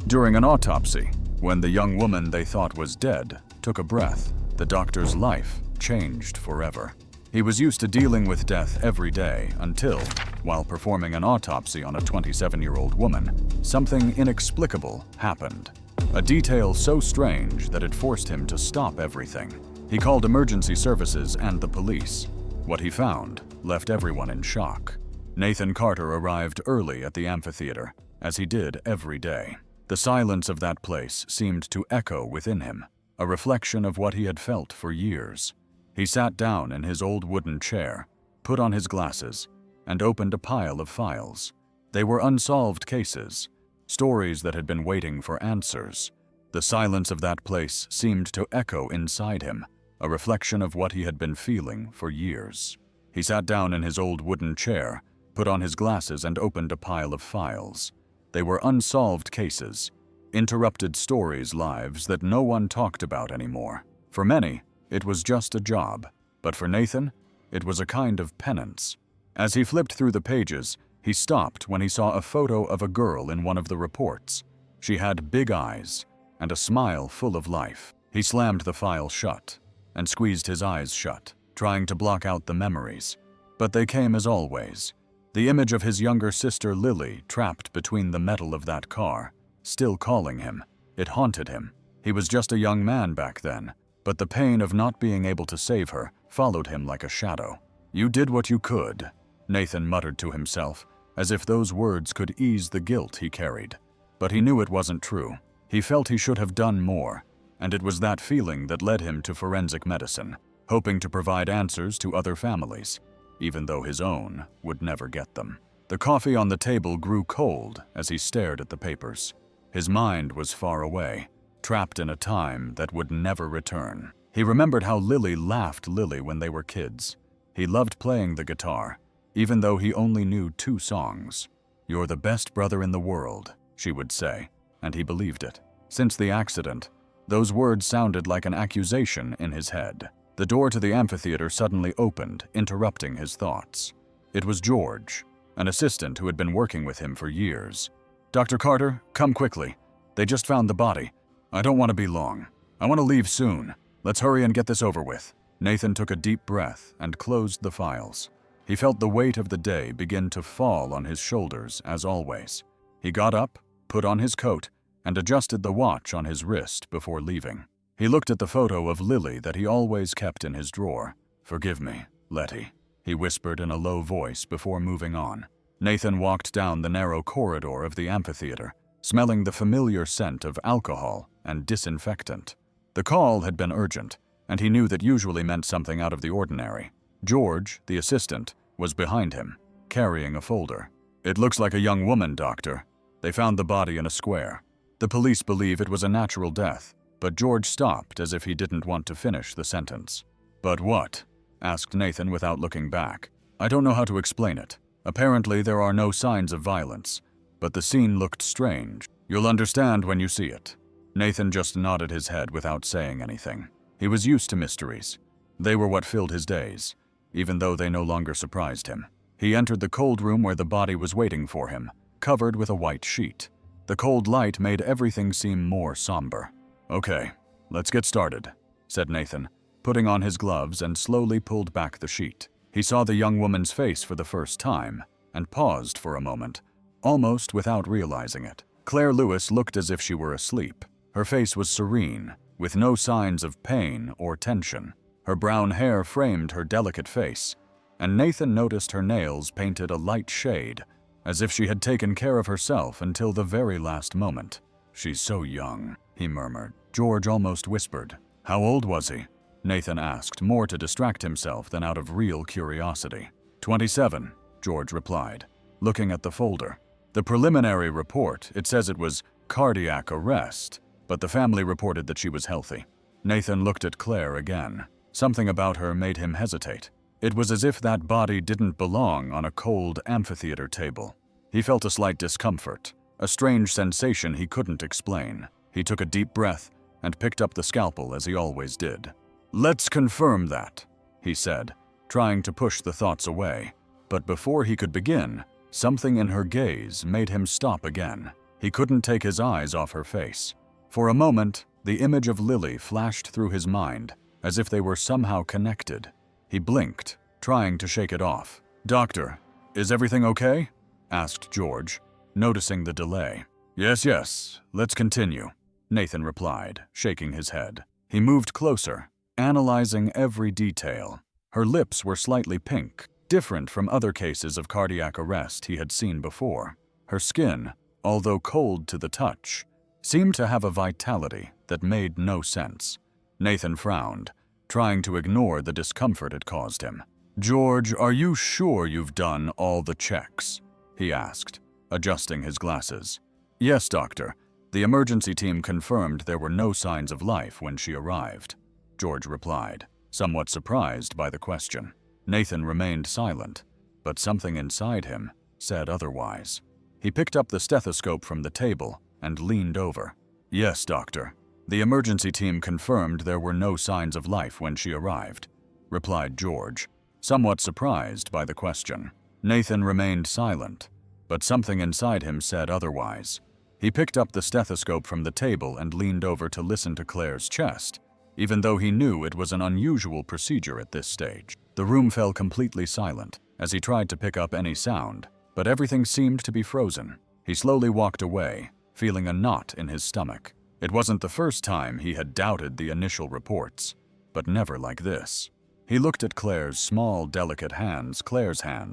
During an autopsy, when the young woman they thought was dead took a breath, the doctor's life changed forever. He was used to dealing with death every day until, while performing an autopsy on a 27-year-old woman, something inexplicable happened. A detail so strange that it forced him to stop everything. He called emergency services and the police. What he found left everyone in shock. Nathan Carter arrived early at the amphitheater, as he did every day. The silence of that place seemed to echo within him, a reflection of what he had felt for years. He sat down in his old wooden chair, put on his glasses, and opened a pile of files. They were unsolved cases, stories that had been waiting for answers. The silence of that place seemed to echo inside him, a reflection of what he had been feeling for years. He sat down in his old wooden chair, put on his glasses, and opened a pile of files. They were unsolved cases, interrupted stories, lives that no one talked about anymore. For many, it was just a job, but for Nathan, it was a kind of penance. As he flipped through the pages, he stopped when he saw a photo of a girl in one of the reports. She had big eyes and a smile full of life. He slammed the file shut and squeezed his eyes shut, trying to block out the memories. But they came as always. The image of his younger sister Lily trapped between the metal of that car, still calling him. It haunted him. He was just a young man back then, but the pain of not being able to save her followed him like a shadow. "You did what you could," Nathan muttered to himself, as if those words could ease the guilt he carried. But he knew it wasn't true. He felt he should have done more, and it was that feeling that led him to forensic medicine, hoping to provide answers to other families, even though his own would never get them. The coffee on the table grew cold as he stared at the papers. His mind was far away, trapped in a time that would never return. He remembered how Lily laughed Lily when they were kids. He loved playing the guitar, even though he only knew 2 songs. "You're the best brother in the world," she would say, and he believed it. Since the accident, those words sounded like an accusation in his head. The door to the amphitheater suddenly opened, interrupting his thoughts. It was George, an assistant who had been working with him for years. "Dr. Carter, come quickly. They just found the body. I don't want to be long. I want to leave soon. Let's hurry and get this over with." Nathan took a deep breath and closed the files. He felt the weight of the day begin to fall on his shoulders as always. He got up, put on his coat, and adjusted the watch on his wrist before leaving. He looked at the photo of Lily that he always kept in his drawer. "Forgive me, Letty," he whispered in a low voice before moving on. Nathan walked down the narrow corridor of the amphitheater, smelling the familiar scent of alcohol and disinfectant. The call had been urgent, and he knew that usually meant something out of the ordinary. George, the assistant, was behind him, carrying a folder. "It looks like a young woman, doctor. They found the body in a square. The police believe it was a natural death." But George stopped as if he didn't want to finish the sentence. "But what?" asked Nathan without looking back. "I don't know how to explain it. Apparently there are no signs of violence, but the scene looked strange. You'll understand when you see it." Nathan just nodded his head without saying anything. He was used to mysteries. They were what filled his days, even though they no longer surprised him. He entered the cold room where the body was waiting for him, covered with a white sheet. The cold light made everything seem more somber. "Okay, let's get started," said Nathan, putting on his gloves and slowly pulled back the sheet. He saw the young woman's face for the first time and paused for a moment, almost without realizing it. Claire Lewis looked as if she were asleep. Her face was serene, with no signs of pain or tension. Her brown hair framed her delicate face, and Nathan noticed her nails painted a light shade, as if she had taken care of herself until the very last moment. "She's so young," he murmured. George almost whispered. "How old was he?" Nathan asked, more to distract himself than out of real curiosity. 27, George replied, looking at the folder. "The preliminary report, it says it was cardiac arrest, but the family reported that she was healthy." Nathan looked at Claire again. Something about her made him hesitate. It was as if that body didn't belong on a cold amphitheater table. He felt a slight discomfort, a strange sensation he couldn't explain. He took a deep breath and picked up the scalpel as he always did. "Let's confirm that," he said, trying to push the thoughts away. But before he could begin, something in her gaze made him stop again. He couldn't take his eyes off her face. For a moment, the image of Lily flashed through his mind, as if they were somehow connected. He blinked, trying to shake it off. "Doctor, is everything okay?" asked George, noticing the delay. Yes, let's continue," Nathan replied, shaking his head. He moved closer, analyzing every detail. Her lips were slightly pink, different from other cases of cardiac arrest he had seen before. Her skin, although cold to the touch, seemed to have a vitality that made no sense. Nathan frowned, trying to ignore the discomfort it caused him. "George, are you sure you've done all the checks?" he asked, adjusting his glasses. "Yes, doctor. The emergency team confirmed there were no signs of life when she arrived," George replied, somewhat surprised by the question. Nathan remained silent, but something inside him said otherwise. He picked up the stethoscope from the table and leaned over. "Yes, doctor. The emergency team confirmed there were no signs of life when she arrived," replied George, somewhat surprised by the question. Nathan remained silent, but something inside him said otherwise. He picked up the stethoscope from the table and leaned over to listen to Claire's chest, even though he knew it was an unusual procedure at this stage. The room fell completely silent as he tried to pick up any sound, but everything seemed to be frozen. He slowly walked away, feeling a knot in his stomach. It wasn't the first time he had doubted the initial reports, but never like this. He looked at Claire's small, delicate hands,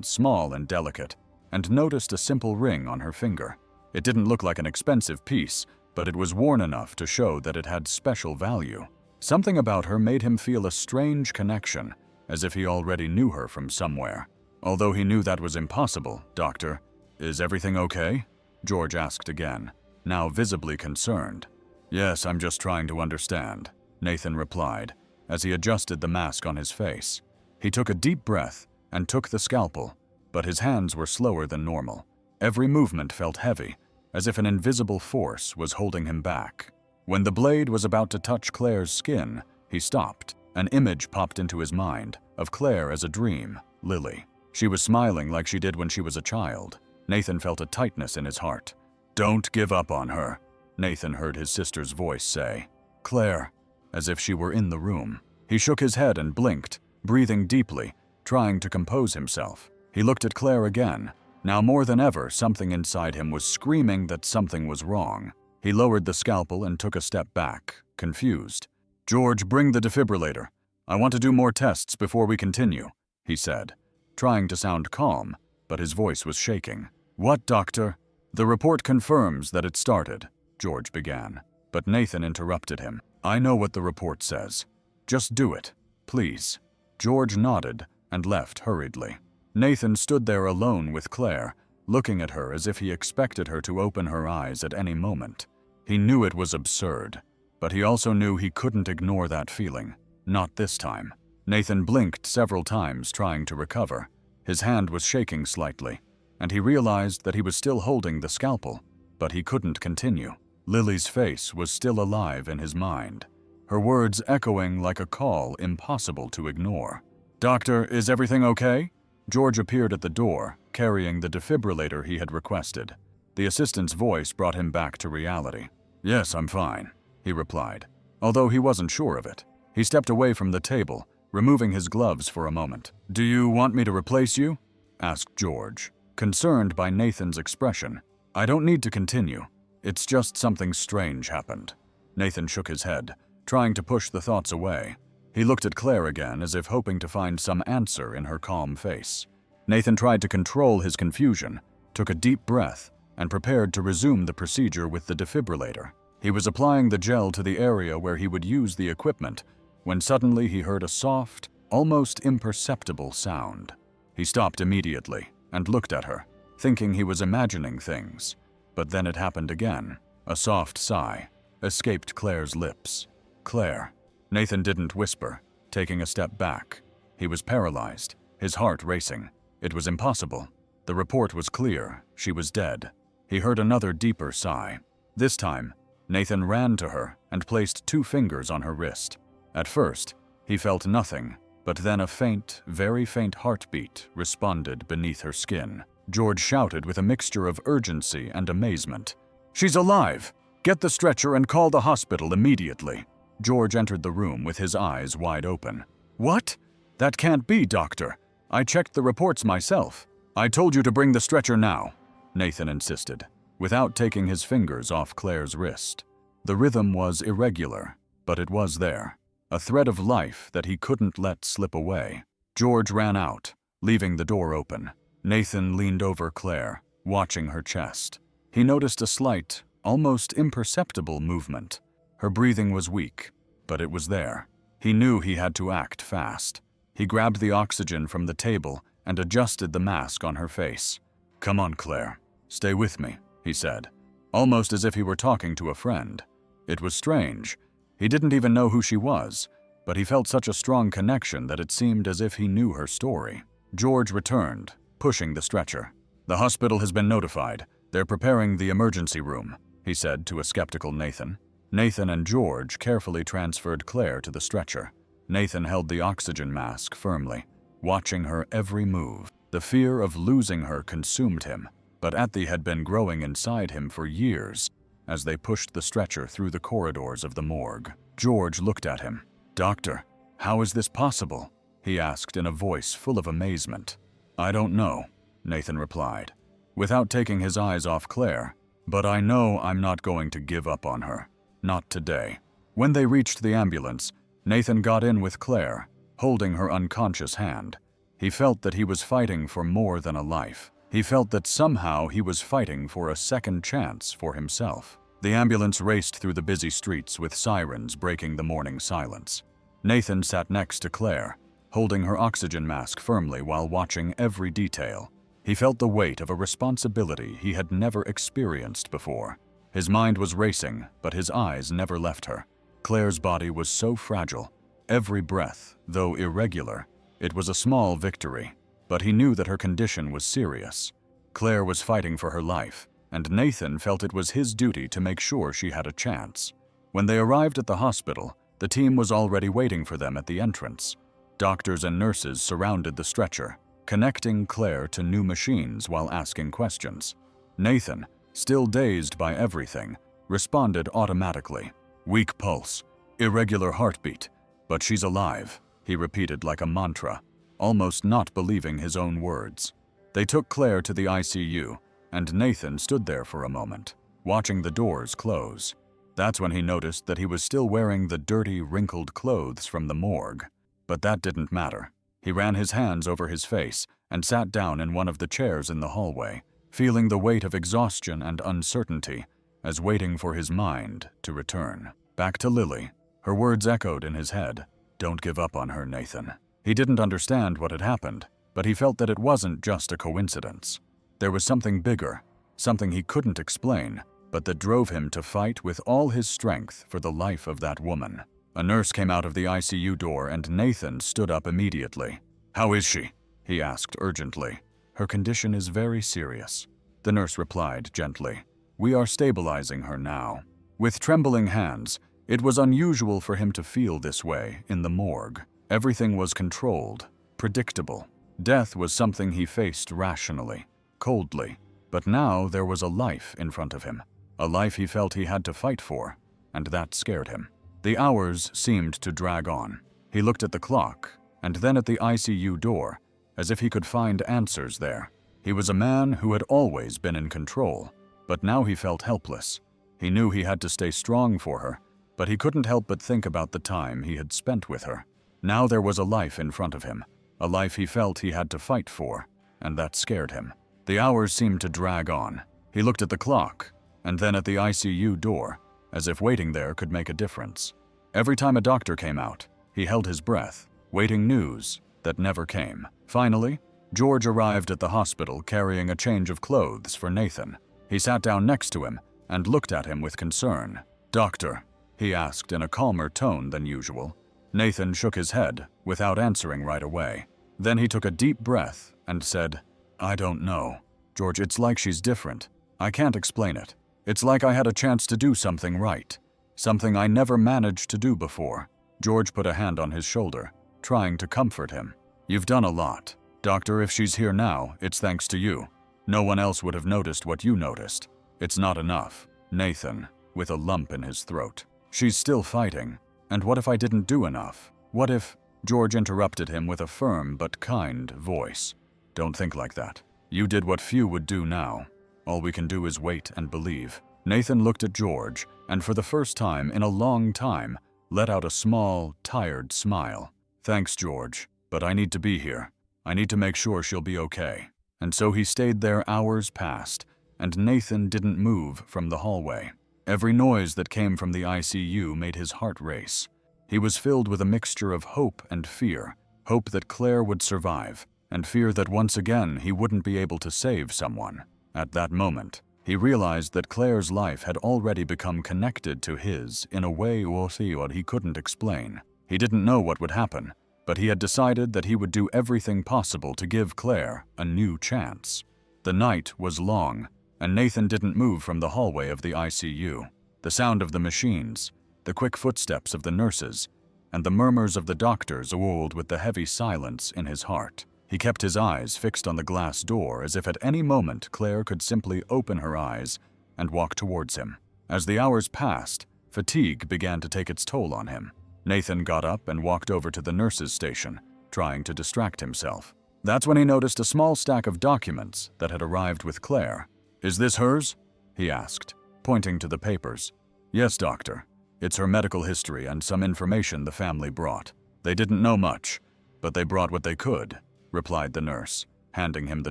small and delicate, and noticed a simple ring on her finger. It didn't look like an expensive piece, but it was worn enough to show that it had special value. Something about her made him feel a strange connection, as if he already knew her from somewhere. Although he knew that was impossible. "Doctor, is everything okay?" George asked again, now visibly concerned. "Yes, I'm just trying to understand," Nathan replied, as he adjusted the mask on his face. He took a deep breath and took the scalpel, but his hands were slower than normal. Every movement felt heavy, as if an invisible force was holding him back. When the blade was about to touch Claire's skin, he stopped. An image popped into his mind, of Claire as a dream, Lily. She was smiling like she did when she was a child. Nathan felt a tightness in his heart. "Don't give up on her," Nathan heard his sister's voice say. "Claire," as if she were in the room. He shook his head and blinked, breathing deeply, trying to compose himself. He looked at Claire again. Now more than ever, something inside him was screaming that something was wrong. He lowered the scalpel and took a step back, confused. "George, bring the defibrillator. I want to do more tests before we continue," he said, trying to sound calm, but his voice was shaking. "What, doctor?" "The report confirms that it started," George began, but Nathan interrupted him. "I know what the report says. Just do it, please." George nodded and left hurriedly. Nathan stood there alone with Claire, looking at her as if he expected her to open her eyes at any moment. He knew it was absurd, but he also knew he couldn't ignore that feeling. Not this time. Nathan blinked several times, trying to recover. His hand was shaking slightly, and he realized that he was still holding the scalpel, but he couldn't continue. Lily's face was still alive in his mind, her words echoing like a call impossible to ignore. "Doctor, is everything okay?" George appeared at the door, carrying the defibrillator he had requested. The assistant's voice brought him back to reality. "Yes, I'm fine," he replied, although he wasn't sure of it. He stepped away from the table, removing his gloves for a moment. "Do you want me to replace you?" asked George, concerned by Nathan's expression. "I don't need to continue. It's just something strange happened." Nathan shook his head, trying to push the thoughts away. He looked at Claire again as if hoping to find some answer in her calm face. Nathan tried to control his confusion, took a deep breath, and prepared to resume the procedure with the defibrillator. He was applying the gel to the area where he would use the equipment when suddenly he heard a soft, almost imperceptible sound. He stopped immediately and looked at her, thinking he was imagining things. But then it happened again. A soft sigh escaped Claire's lips. "Claire." Nathan didn't whisper, taking a step back. He was paralyzed, his heart racing. It was impossible. The report was clear. She was dead. He heard another deeper sigh. This time, Nathan ran to her and placed 2 fingers on her wrist. At first, he felt nothing, but then a faint, very faint heartbeat responded beneath her skin. George shouted with a mixture of urgency and amazement. She's alive! Get the stretcher and call the hospital immediately." George entered the room with his eyes wide open. "What? That can't be, doctor. I checked the reports myself." "I told you to bring the stretcher now," Nathan insisted, without taking his fingers off Claire's wrist. The rhythm was irregular, but it was there, a thread of life that he couldn't let slip away. George ran out, leaving the door open. Nathan leaned over Claire, watching her chest. He noticed a slight, almost imperceptible movement. Her breathing was weak, but it was there. He knew he had to act fast. He grabbed the oxygen from the table and adjusted the mask on her face. "Come on, Claire. Stay with me," he said, almost as if he were talking to a friend. It was strange. He didn't even know who she was, but he felt such a strong connection that it seemed as if he knew her story. George returned, pushing the stretcher. "The hospital has been notified. They're preparing the emergency room," he said to a skeptical Nathan. Nathan and George carefully transferred Claire to the stretcher. Nathan held the oxygen mask firmly, watching her every move. The fear of losing her consumed him, but Atthi had been growing inside him for years. As they pushed the stretcher through the corridors of the morgue, George looked at him. "Doctor, how is this possible?" he asked in a voice full of amazement. "I don't know," Nathan replied, without taking his eyes off Claire. "But I know I'm not going to give up on her. Not today." When they reached the ambulance, Nathan got in with Claire, holding her unconscious hand. He felt that he was fighting for more than a life. He felt that somehow he was fighting for a second chance for himself. The ambulance raced through the busy streets with sirens breaking the morning silence. Nathan sat next to Claire, holding her oxygen mask firmly while watching every detail. He felt the weight of a responsibility he had never experienced before. His mind was racing, but his eyes never left her. Claire's body was so fragile. Every breath, though irregular, it was a small victory, but he knew that her condition was serious. Claire was fighting for her life, and Nathan felt it was his duty to make sure she had a chance. When they arrived at the hospital, the team was already waiting for them at the entrance. Doctors and nurses surrounded the stretcher, connecting Claire to new machines while asking questions. Nathan, still dazed by everything, responded automatically. "Weak pulse, irregular heartbeat, but she's alive," he repeated like a mantra, almost not believing his own words. They took Claire to the ICU, and Nathan stood there for a moment, watching the doors close. That's when he noticed that he was still wearing the dirty, wrinkled clothes from the morgue. But that didn't matter. He ran his hands over his face and sat down in one of the chairs in the hallway, feeling the weight of exhaustion and uncertainty, as waiting for his mind to return. Back to Lily. Her words echoed in his head. "Don't give up on her, Nathan." He didn't understand what had happened, but he felt that it wasn't just a coincidence. There was something bigger, something he couldn't explain, but that drove him to fight with all his strength for the life of that woman. A nurse came out of the ICU door and Nathan stood up immediately. "How is she?" he asked urgently. "Her condition is very serious," the nurse replied gently. "We are stabilizing her now." With trembling hands, it was unusual for him to feel this way in the morgue. Everything was controlled, predictable. Death was something he faced rationally, coldly. But now there was a life in front of him, a life he felt he had to fight for, and that scared him. The hours seemed to drag on. He looked at the clock, and then at the ICU door, as if he could find answers there. He was a man who had always been in control, but now he felt helpless. He knew he had to stay strong for her, but he couldn't help but think about the time he had spent with her. Now there was a life in front of him, a life he felt he had to fight for, and that scared him. The hours seemed to drag on. He looked at the clock, and then at the ICU door, as if waiting there could make a difference. Every time a doctor came out, he held his breath, waiting news that never came. Finally, George arrived at the hospital carrying a change of clothes for Nathan. He sat down next to him and looked at him with concern. "Doctor," he asked in a calmer tone than usual. Nathan shook his head without answering right away. Then he took a deep breath and said, "I don't know. George, it's like she's different. I can't explain it. It's like I had a chance to do something right. Something I never managed to do before." George put a hand on his shoulder, trying to comfort him. "You've done a lot. Doctor, if she's here now, it's thanks to you. No one else would have noticed what you noticed. It's not enough." Nathan, with a lump in his throat. She's still fighting. And what if I didn't do enough? What if… George interrupted him with a firm but kind voice. Don't think like that. You did what few would do now. All we can do is wait and believe. Nathan looked at George, and for the first time in a long time, let out a small, tired smile. Thanks, George, but I need to be here. I need to make sure she'll be okay. And so he stayed there. Hours passed, and Nathan didn't move from the hallway. Every noise that came from the ICU made his heart race. He was filled with a mixture of hope and fear. Hope that Claire would survive, and fear that once again he wouldn't be able to save someone. At that moment, he realized that Claire's life had already become connected to his in a way he couldn't explain. He didn't know what would happen, but he had decided that he would do everything possible to give Claire a new chance. The night was long, and Nathan didn't move from the hallway of the ICU. The sound of the machines, the quick footsteps of the nurses, and the murmurs of the doctors ruled with the heavy silence in his heart. He kept his eyes fixed on the glass door as if at any moment Claire could simply open her eyes and walk towards him. As the hours passed, fatigue began to take its toll on him. Nathan got up and walked over to the nurses' station, trying to distract himself. That's when he noticed a small stack of documents that had arrived with Claire. Is this hers? He asked, pointing to the papers. Yes, doctor. It's her medical history and some information the family brought. They didn't know much, but they brought what they could, replied the nurse, handing him the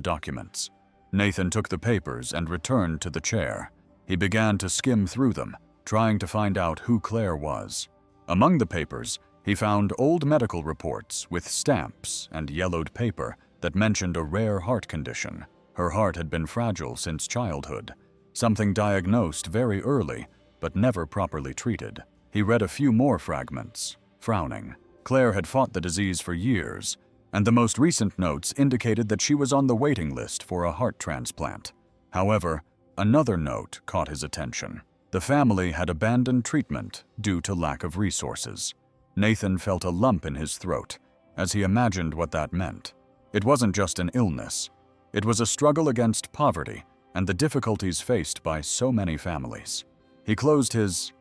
documents. Nathan took the papers and returned to the chair. He began to skim through them, trying to find out who Claire was. Among the papers, he found old medical reports with stamps and yellowed paper that mentioned a rare heart condition. Her heart had been fragile since childhood, something diagnosed very early, but never properly treated. He read a few more fragments, frowning. Claire had fought the disease for years, and the most recent notes indicated that she was on the waiting list for a heart transplant. However, another note caught his attention. The family had abandoned treatment due to lack of resources. Nathan felt a lump in his throat as he imagined what that meant. It wasn't just an illness. It was a struggle against poverty and the difficulties faced by so many families. He closed his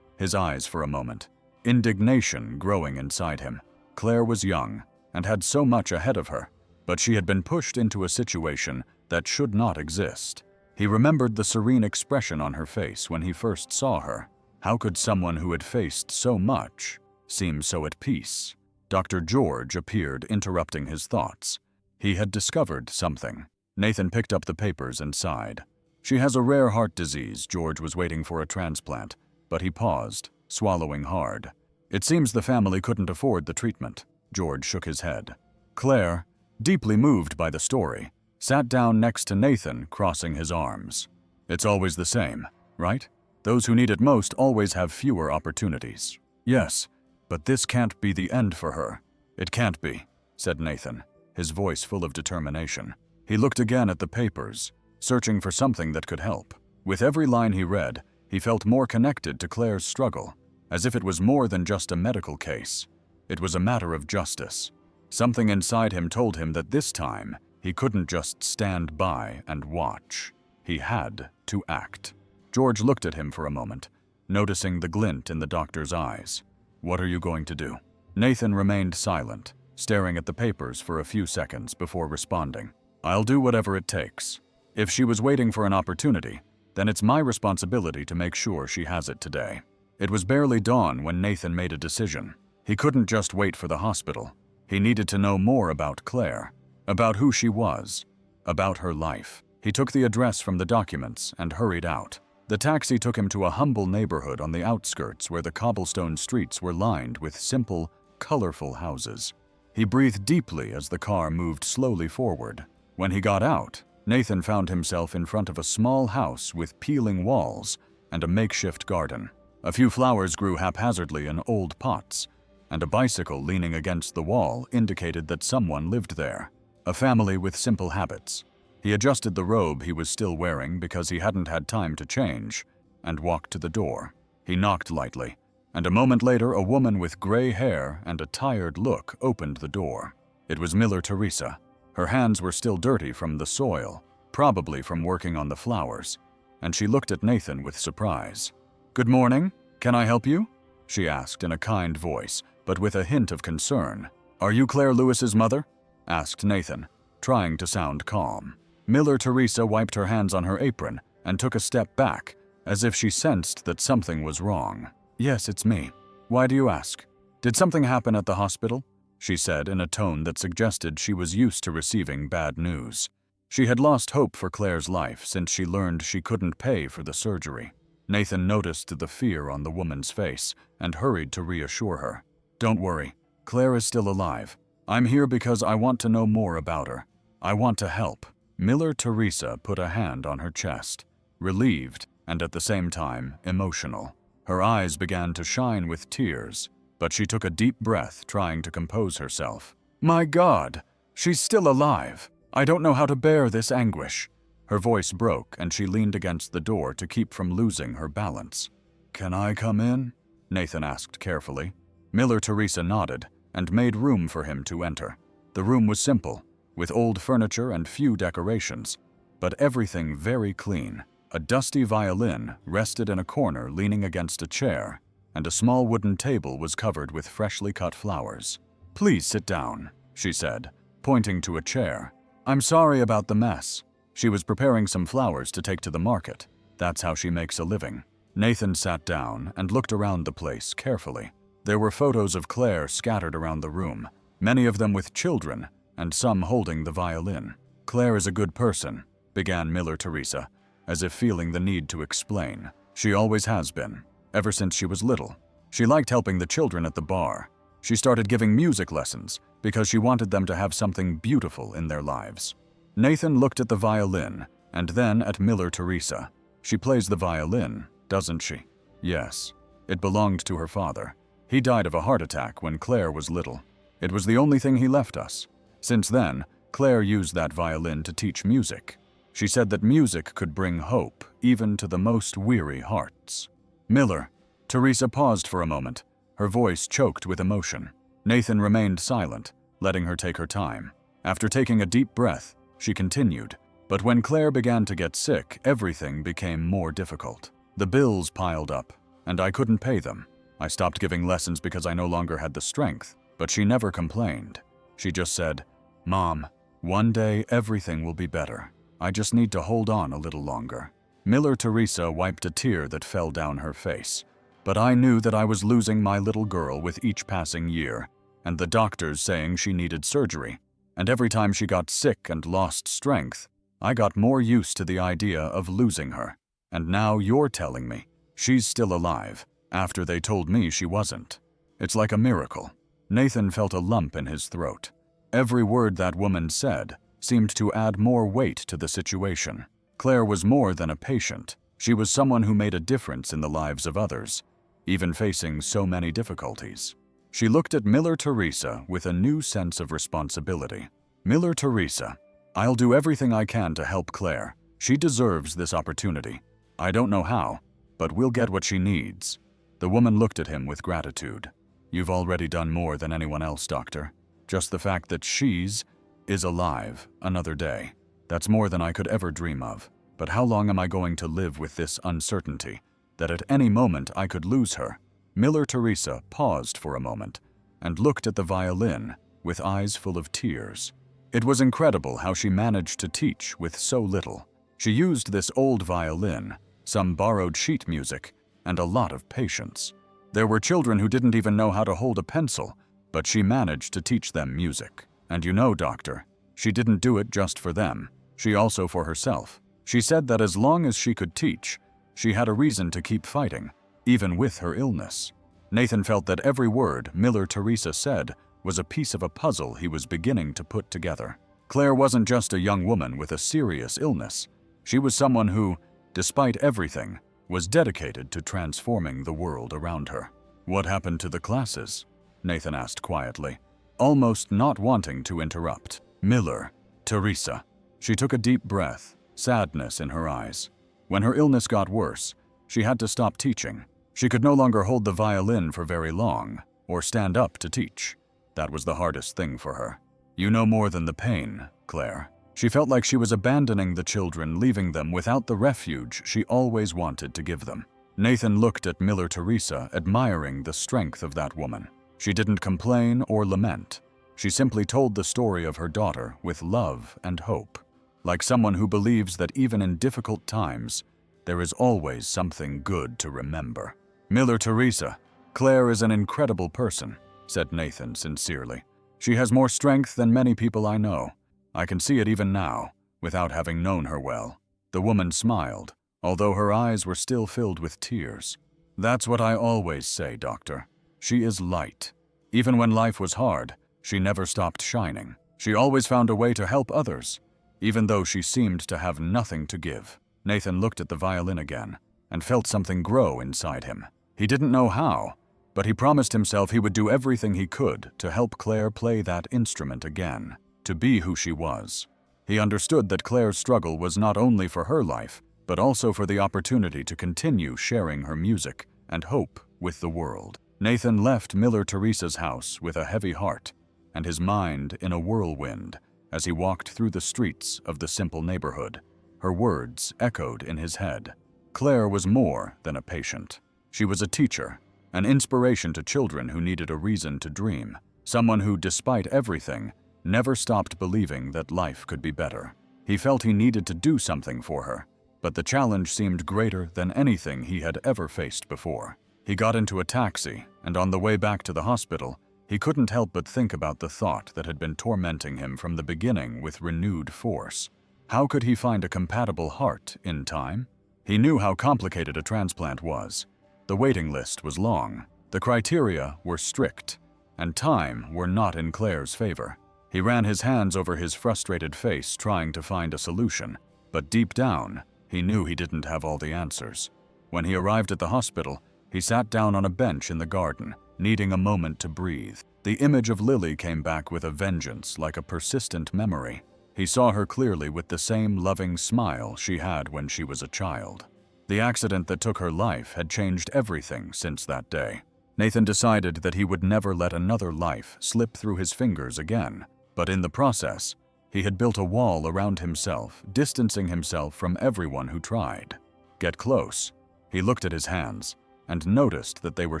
eyes for a moment, indignation growing inside him. Claire was young and had so much ahead of her, but she had been pushed into a situation that should not exist. He remembered the serene expression on her face when he first saw her. How could someone who had faced so much seem so at peace? Dr. George appeared, interrupting his thoughts. He had discovered something. Nathan picked up the papers and sighed. She has a rare heart disease. George was waiting for a transplant, but he paused, swallowing hard. It seems the family couldn't afford the treatment. George shook his head. Claire, deeply moved by the story, sat down next to Nathan, crossing his arms. It's always the same, right? Those who need it most always have fewer opportunities. Yes, but this can't be the end for her. It can't be, said Nathan, his voice full of determination. He looked again at the papers, searching for something that could help. With every line he read, he felt more connected to Claire's struggle, as if it was more than just a medical case. It was a matter of justice. Something inside him told him that this time, he couldn't just stand by and watch. He had to act. George looked at him for a moment, noticing the glint in the doctor's eyes. What are you going to do? Nathan remained silent, staring at the papers for a few seconds before responding. I'll do whatever it takes. If she was waiting for an opportunity, then it's my responsibility to make sure she has it today. It was barely dawn when Nathan made a decision. He couldn't just wait for the hospital. He needed to know more about Claire, about who she was, about her life. He took the address from the documents and hurried out. The taxi took him to a humble neighborhood on the outskirts where the cobblestone streets were lined with simple, colorful houses. He breathed deeply as the car moved slowly forward. When he got out, Nathan found himself in front of a small house with peeling walls and a makeshift garden. A few flowers grew haphazardly in old pots, and a bicycle leaning against the wall indicated that someone lived there. A family with simple habits. He adjusted the robe he was still wearing because he hadn't had time to change, and walked to the door. He knocked lightly, and a moment later a woman with gray hair and a tired look opened the door. It was Miller Teresa. Her hands were still dirty from the soil, probably from working on the flowers, and she looked at Nathan with surprise. "Good morning. Can I help you?" she asked in a kind voice, but with a hint of concern. "Are you Claire Lewis's mother?" asked Nathan, trying to sound calm. Miller Teresa wiped her hands on her apron and took a step back, as if she sensed that something was wrong. "Yes, it's me. Why do you ask? Did something happen at the hospital?" she said in a tone that suggested she was used to receiving bad news. She had lost hope for Claire's life since she learned she couldn't pay for the surgery. Nathan noticed the fear on the woman's face and hurried to reassure her. "Don't worry. Claire is still alive. I'm here because I want to know more about her. I want to help." Miller Teresa put a hand on her chest, relieved and at the same time emotional. Her eyes began to shine with tears, but she took a deep breath, trying to compose herself. "My God, she's still alive. I don't know how to bear this anguish." Her voice broke and she leaned against the door to keep from losing her balance. "Can I come in?" Nathan asked carefully. Miller Teresa nodded and made room for him to enter. The room was simple, with old furniture and few decorations, but everything very clean. A dusty violin rested in a corner leaning against a chair, and a small wooden table was covered with freshly cut flowers. "Please sit down," she said, pointing to a chair. "I'm sorry about the mess." She was preparing some flowers to take to the market. That's how she makes a living. Nathan sat down and looked around the place carefully. There were photos of Claire scattered around the room, many of them with children, and some holding the violin. "Claire is a good person," began Miller Teresa, as if feeling the need to explain. "She always has been, ever since she was little. She liked helping the children at the bar. She started giving music lessons because she wanted them to have something beautiful in their lives." Nathan looked at the violin and then at Miller Teresa. "She plays the violin, doesn't she?" "Yes. It belonged to her father. He died of a heart attack when Claire was little. It was the only thing he left us. Since then, Claire used that violin to teach music. She said that music could bring hope even to the most weary hearts." Miller Teresa paused for a moment, her voice choked with emotion. Nathan remained silent, letting her take her time. After taking a deep breath, she continued, "But when Claire began to get sick, everything became more difficult. The bills piled up, and I couldn't pay them. I stopped giving lessons because I no longer had the strength, but she never complained. She just said, 'Mom, one day everything will be better. I just need to hold on a little longer.'" Miller Teresa wiped a tear that fell down her face. "But I knew that I was losing my little girl with each passing year, and the doctors saying she needed surgery. And every time she got sick and lost strength, I got more used to the idea of losing her. And now you're telling me she's still alive, after they told me she wasn't. It's like a miracle." Nathan felt a lump in his throat. Every word that woman said seemed to add more weight to the situation. Claire was more than a patient. She was someone who made a difference in the lives of others, even facing so many difficulties. She looked at Miller Teresa with a new sense of responsibility. "Miller Teresa, I'll do everything I can to help Claire. She deserves this opportunity. I don't know how, but we'll get what she needs." The woman looked at him with gratitude. "You've already done more than anyone else, doctor. Just the fact that she's alive another day. That's more than I could ever dream of. But how long am I going to live with this uncertainty, that at any moment I could lose her?" Miller Teresa paused for a moment and looked at the violin with eyes full of tears. It was incredible how she managed to teach with so little. She used this old violin, some borrowed sheet music, and a lot of patience. There were children who didn't even know how to hold a pencil, but she managed to teach them music. And you know, doctor, she didn't do it just for them. She also for herself. She said that as long as she could teach, she had a reason to keep fighting, even with her illness. Nathan felt that every word Miller Teresa said was a piece of a puzzle he was beginning to put together. Claire wasn't just a young woman with a serious illness. She was someone who, despite everything, was dedicated to transforming the world around her. "What happened to the classes?" Nathan asked quietly, almost not wanting to interrupt. Miller Teresa. She took a deep breath, sadness in her eyes. When her illness got worse, she had to stop teaching. She could no longer hold the violin for very long, or stand up to teach. That was the hardest thing for her. "You know more than the pain, Claire. She felt like she was abandoning the children, leaving them without the refuge she always wanted to give them. Nathan looked at Miller Teresa, admiring the strength of that woman. She didn't complain or lament. She simply told the story of her daughter with love and hope, like someone who believes that even in difficult times, there is always something good to remember. Miller Teresa, Claire is an incredible person, said Nathan sincerely. She has more strength than many people I know. I can see it even now, without having known her well. The woman smiled, although her eyes were still filled with tears. That's what I always say, Doctor. She is light. Even when life was hard, she never stopped shining. She always found a way to help others, even though she seemed to have nothing to give. Nathan looked at the violin again and felt something grow inside him. He didn't know how, but he promised himself he would do everything he could to help Claire play that instrument again, to be who she was. He understood that Claire's struggle was not only for her life, but also for the opportunity to continue sharing her music and hope with the world. Nathan left Miller Teresa's house with a heavy heart and his mind in a whirlwind as he walked through the streets of the simple neighborhood. Her words echoed in his head. Claire was more than a patient. She was a teacher, an inspiration to children who needed a reason to dream, someone who, despite everything, never stopped believing that life could be better. He felt he needed to do something for her, but the challenge seemed greater than anything he had ever faced before. He got into a taxi, and on the way back to the hospital, he couldn't help but think about the thought that had been tormenting him from the beginning with renewed force. How could he find a compatible heart in time? He knew how complicated a transplant was. The waiting list was long, the criteria were strict, and time were not in Claire's favor. He ran his hands over his frustrated face, trying to find a solution, but deep down, he knew he didn't have all the answers. When he arrived at the hospital, he sat down on a bench in the garden, needing a moment to breathe. The image of Lily came back with a vengeance, like a persistent memory. He saw her clearly with the same loving smile she had when she was a child. The accident that took her life had changed everything since that day. Nathan decided that he would never let another life slip through his fingers again, but in the process, he had built a wall around himself, distancing himself from everyone who tried. Get close. He looked at his hands and noticed that they were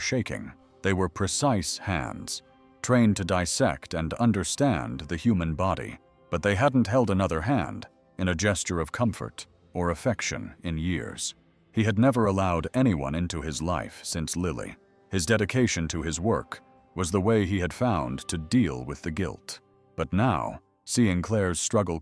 shaking. They were precise hands, trained to dissect and understand the human body, but they hadn't held another hand in a gesture of comfort or affection in years. He had never allowed anyone into his life since Lily. His dedication to his work was the way he had found to deal with the guilt. But now, seeing Claire's struggle,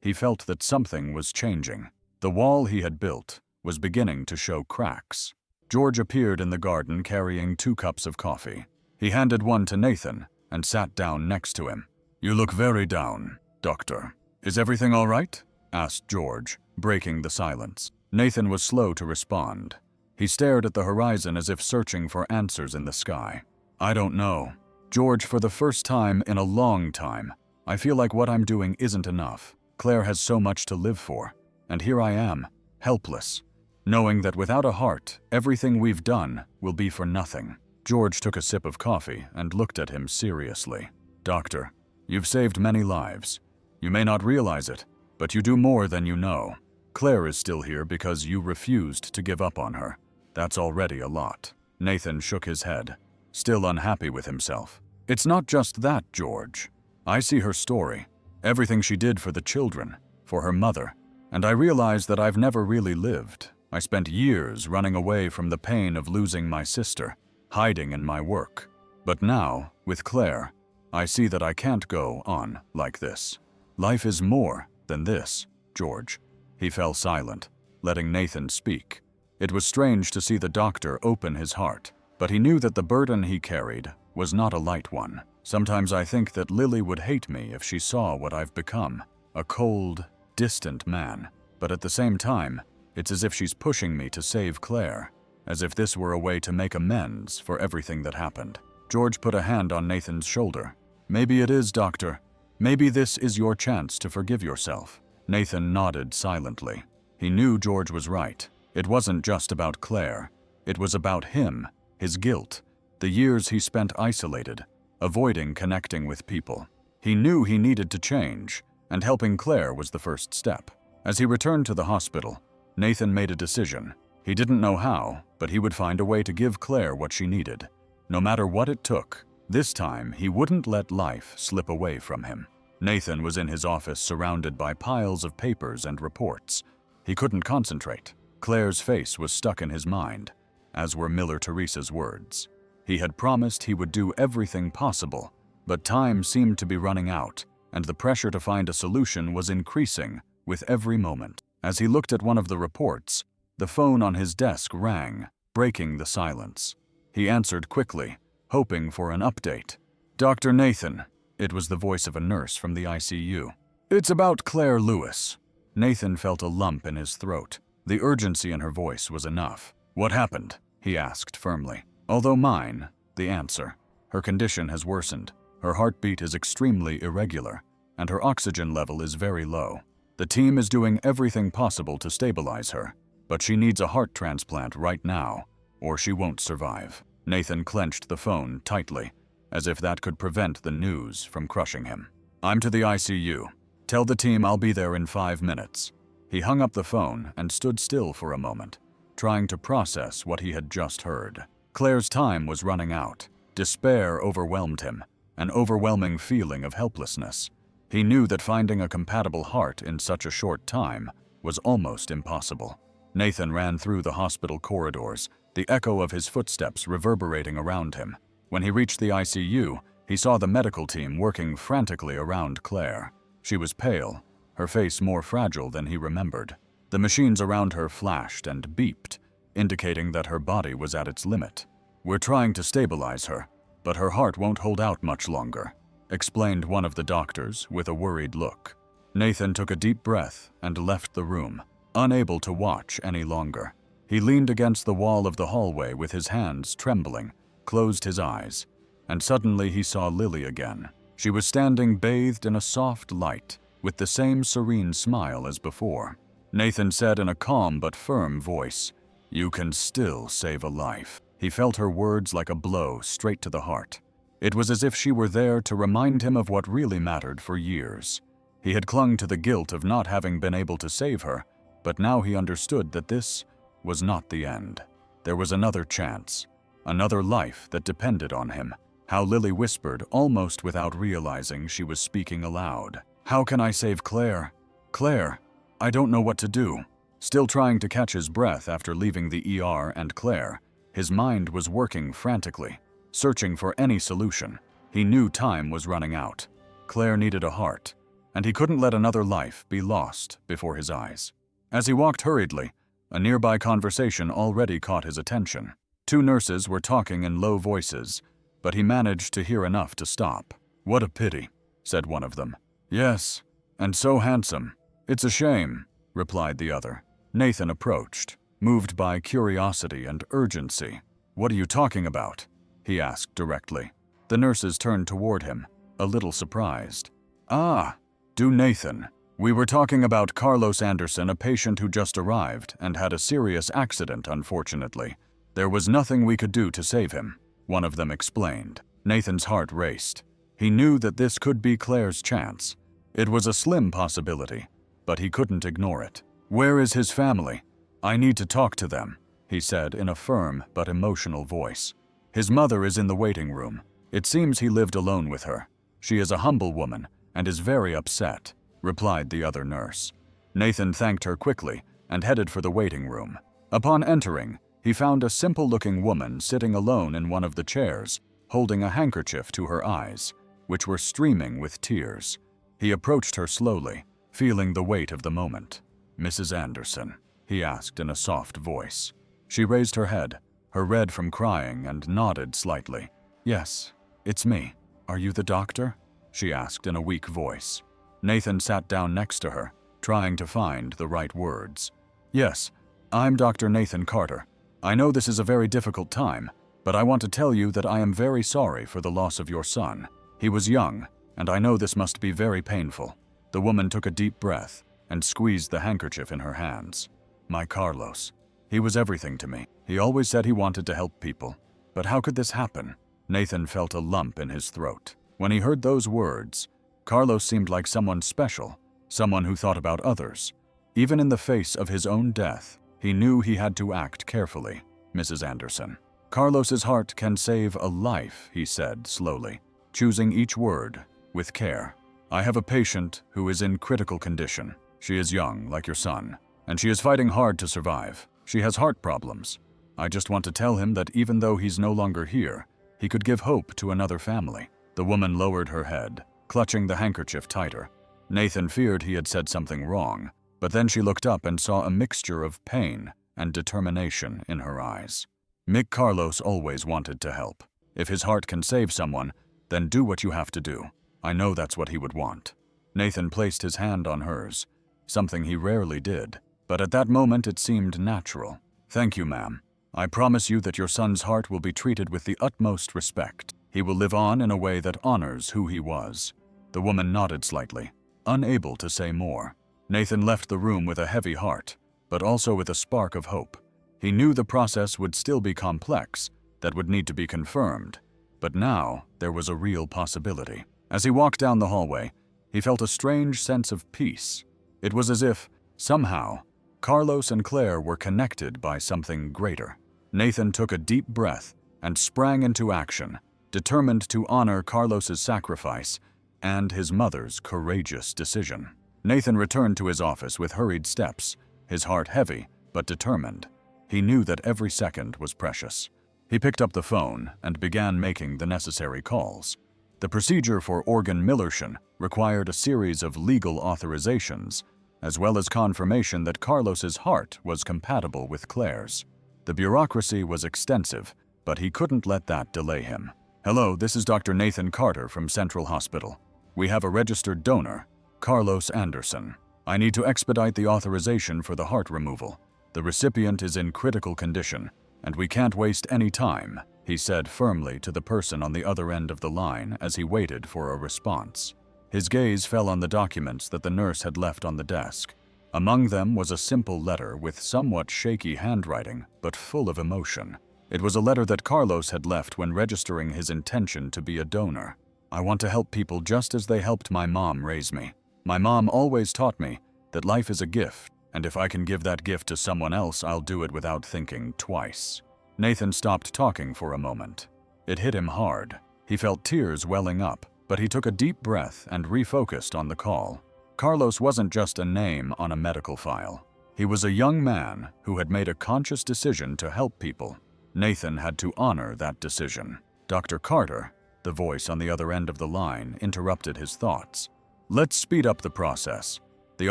he felt that something was changing. The wall he had built was beginning to show cracks. George appeared in the garden carrying 2 cups of coffee. He handed one to Nathan and sat down next to him. "You look very down, Doctor. Is everything all right?" asked George, breaking the silence. Nathan was slow to respond. He stared at the horizon as if searching for answers in the sky. "I don't know. George, for the first time in a long time, I feel like what I'm doing isn't enough. Claire has so much to live for, and here I am, helpless, knowing that without a heart, everything we've done will be for nothing." George took a sip of coffee and looked at him seriously. "Doctor, you've saved many lives. You may not realize it, but you do more than you know. Claire is still here because you refused to give up on her. That's already a lot." Nathan shook his head, still unhappy with himself. "It's not just that, George. I see her story, everything she did for the children, for her mother, and I realize that I've never really lived. I spent years running away from the pain of losing my sister, hiding in my work. But now, with Claire, I see that I can't go on like this. Life is more than this, George." He fell silent, letting Nathan speak. It was strange to see the doctor open his heart, but he knew that the burden he carried was not a light one. "Sometimes I think that Lily would hate me if she saw what I've become, a cold, distant man. But at the same time, it's as if she's pushing me to save Claire, as if this were a way to make amends for everything that happened." George put a hand on Nathan's shoulder. "Maybe it is, Doctor. Maybe this is your chance to forgive yourself." Nathan nodded silently. He knew George was right. It wasn't just about Claire. It was about him, his guilt, the years he spent isolated, avoiding connecting with people. He knew he needed to change, and helping Claire was the first step. As he returned to the hospital, Nathan made a decision. He didn't know how, but he would find a way to give Claire what she needed. No matter what it took, this time he wouldn't let life slip away from him. Nathan was in his office surrounded by piles of papers and reports. He couldn't concentrate. Claire's face was stuck in his mind, as were Miller Teresa's words. He had promised he would do everything possible, but time seemed to be running out, and the pressure to find a solution was increasing with every moment. As he looked at one of the reports, the phone on his desk rang, breaking the silence. He answered quickly, hoping for an update. "Dr. Nathan," it was the voice of a nurse from the ICU. "It's about Claire Lewis." Nathan felt a lump in his throat. The urgency in her voice was enough. "What happened?" he asked firmly. "Although mine," the answer. "Her condition has worsened. Her heartbeat is extremely irregular, and her oxygen level is very low. The team is doing everything possible to stabilize her, but she needs a heart transplant right now, or she won't survive." Nathan clenched the phone tightly, as if that could prevent the news from crushing him. "I'm to the ICU. Tell the team I'll be there in 5 minutes." He hung up the phone and stood still for a moment, trying to process what he had just heard. Claire's time was running out. Despair overwhelmed him, an overwhelming feeling of helplessness. He knew that finding a compatible heart in such a short time was almost impossible. Nathan ran through the hospital corridors, the echo of his footsteps reverberating around him. When he reached the ICU, he saw the medical team working frantically around Claire. She was pale, her face more fragile than he remembered. The machines around her flashed and beeped, indicating that her body was at its limit. "We're trying to stabilize her, but her heart won't hold out much longer," explained one of the doctors with a worried look. Nathan took a deep breath and left the room, unable to watch any longer. He leaned against the wall of the hallway with his hands trembling, closed his eyes, and suddenly he saw Lily again. She was standing bathed in a soft light, with the same serene smile as before. Nathan said in a calm but firm voice, "You can still save a life." He felt her words like a blow straight to the heart. It was as if she were there to remind him of what really mattered for years. He had clung to the guilt of not having been able to save her, but now he understood that this was not the end. There was another chance, another life that depended on him. How Lily whispered, almost without realizing she was speaking aloud. "How can I save Claire? Claire, I don't know what to do." Still trying to catch his breath after leaving the ER and Claire, his mind was working frantically, searching for any solution. He knew time was running out. Claire needed a heart, and he couldn't let another life be lost before his eyes. As he walked hurriedly, a nearby conversation already caught his attention. 2 nurses were talking in low voices, but he managed to hear enough to stop. "What a pity," said one of them. "Yes, and so handsome. It's a shame," replied the other. Nathan approached, moved by curiosity and urgency. "What are you talking about?" he asked directly. The nurses turned toward him, a little surprised. "Ah, do Nathan. We were talking about Carlos Anderson, a patient who just arrived and had a serious accident, unfortunately. There was nothing we could do to save him," one of them explained. Nathan's heart raced. He knew that this could be Claire's chance. It was a slim possibility, but he couldn't ignore it. "Where is his family? I need to talk to them," he said in a firm but emotional voice. "His mother is in the waiting room. It seems he lived alone with her. She is a humble woman and is very upset," replied the other nurse. Nathan thanked her quickly and headed for the waiting room. Upon entering, he found a simple-looking woman sitting alone in one of the chairs, holding a handkerchief to her eyes, which were streaming with tears. He approached her slowly, feeling the weight of the moment. "Mrs. Anderson?" he asked in a soft voice. She raised her head, her red from crying, and nodded slightly. "Yes, it's me. Are you the doctor?" she asked in a weak voice. Nathan sat down next to her, trying to find the right words. "Yes, I'm Dr. Nathan Carter. I know this is a very difficult time, but I want to tell you that I am very sorry for the loss of your son. He was young, and I know this must be very painful." The woman took a deep breath and squeezed the handkerchief in her hands. "My Carlos. He was everything to me. He always said he wanted to help people. But how could this happen?" Nathan felt a lump in his throat. When he heard those words, Carlos seemed like someone special, someone who thought about others. Even in the face of his own death, he knew he had to act carefully, Mrs. Anderson. Carlos's heart can save a life, he said slowly, choosing each word with care. I have a patient who is in critical condition. She is young, like your son, and she is fighting hard to survive. She has heart problems. I just want to tell him that even though he's no longer here, he could give hope to another family. The woman lowered her head, clutching the handkerchief tighter. Nathan feared he had said something wrong, but then she looked up and saw a mixture of pain and determination in her eyes. Mick Carlos always wanted to help. If his heart can save someone, then do what you have to do. I know that's what he would want. Nathan placed his hand on hers, something he rarely did, but at that moment it seemed natural. Thank you, ma'am. I promise you that your son's heart will be treated with the utmost respect. He will live on in a way that honors who he was. The woman nodded slightly, unable to say more. Nathan left the room with a heavy heart, but also with a spark of hope. He knew the process would still be complex, that would need to be confirmed, but now there was a real possibility. As he walked down the hallway, he felt a strange sense of peace. It was as if, somehow, Carlos and Claire were connected by something greater. Nathan took a deep breath and sprang into action, determined to honor Carlos's sacrifice and his mother's courageous decision. Nathan returned to his office with hurried steps, his heart heavy but determined. He knew that every second was precious. He picked up the phone and began making the necessary calls. The procedure for organ millation required a series of legal authorizations, as well as confirmation that Carlos's heart was compatible with Claire's. The bureaucracy was extensive, but he couldn't let that delay him. Hello, this is Dr. Nathan Carter from Central Hospital. We have a registered donor, Carlos Anderson. I need to expedite the authorization for the heart removal. The recipient is in critical condition, and we can't waste any time, he said firmly to the person on the other end of the line as he waited for a response. His gaze fell on the documents that the nurse had left on the desk. Among them was a simple letter with somewhat shaky handwriting, but full of emotion. It was a letter that Carlos had left when registering his intention to be a donor. I want to help people just as they helped my mom raise me. My mom always taught me that life is a gift, and if I can give that gift to someone else, I'll do it without thinking twice. Nathan stopped talking for a moment. It hit him hard. He felt tears welling up, but he took a deep breath and refocused on the call. Carlos wasn't just a name on a medical file. He was a young man who had made a conscious decision to help people. Nathan had to honor that decision. Dr. Carter, the voice on the other end of the line, interrupted his thoughts. Let's speed up the process. The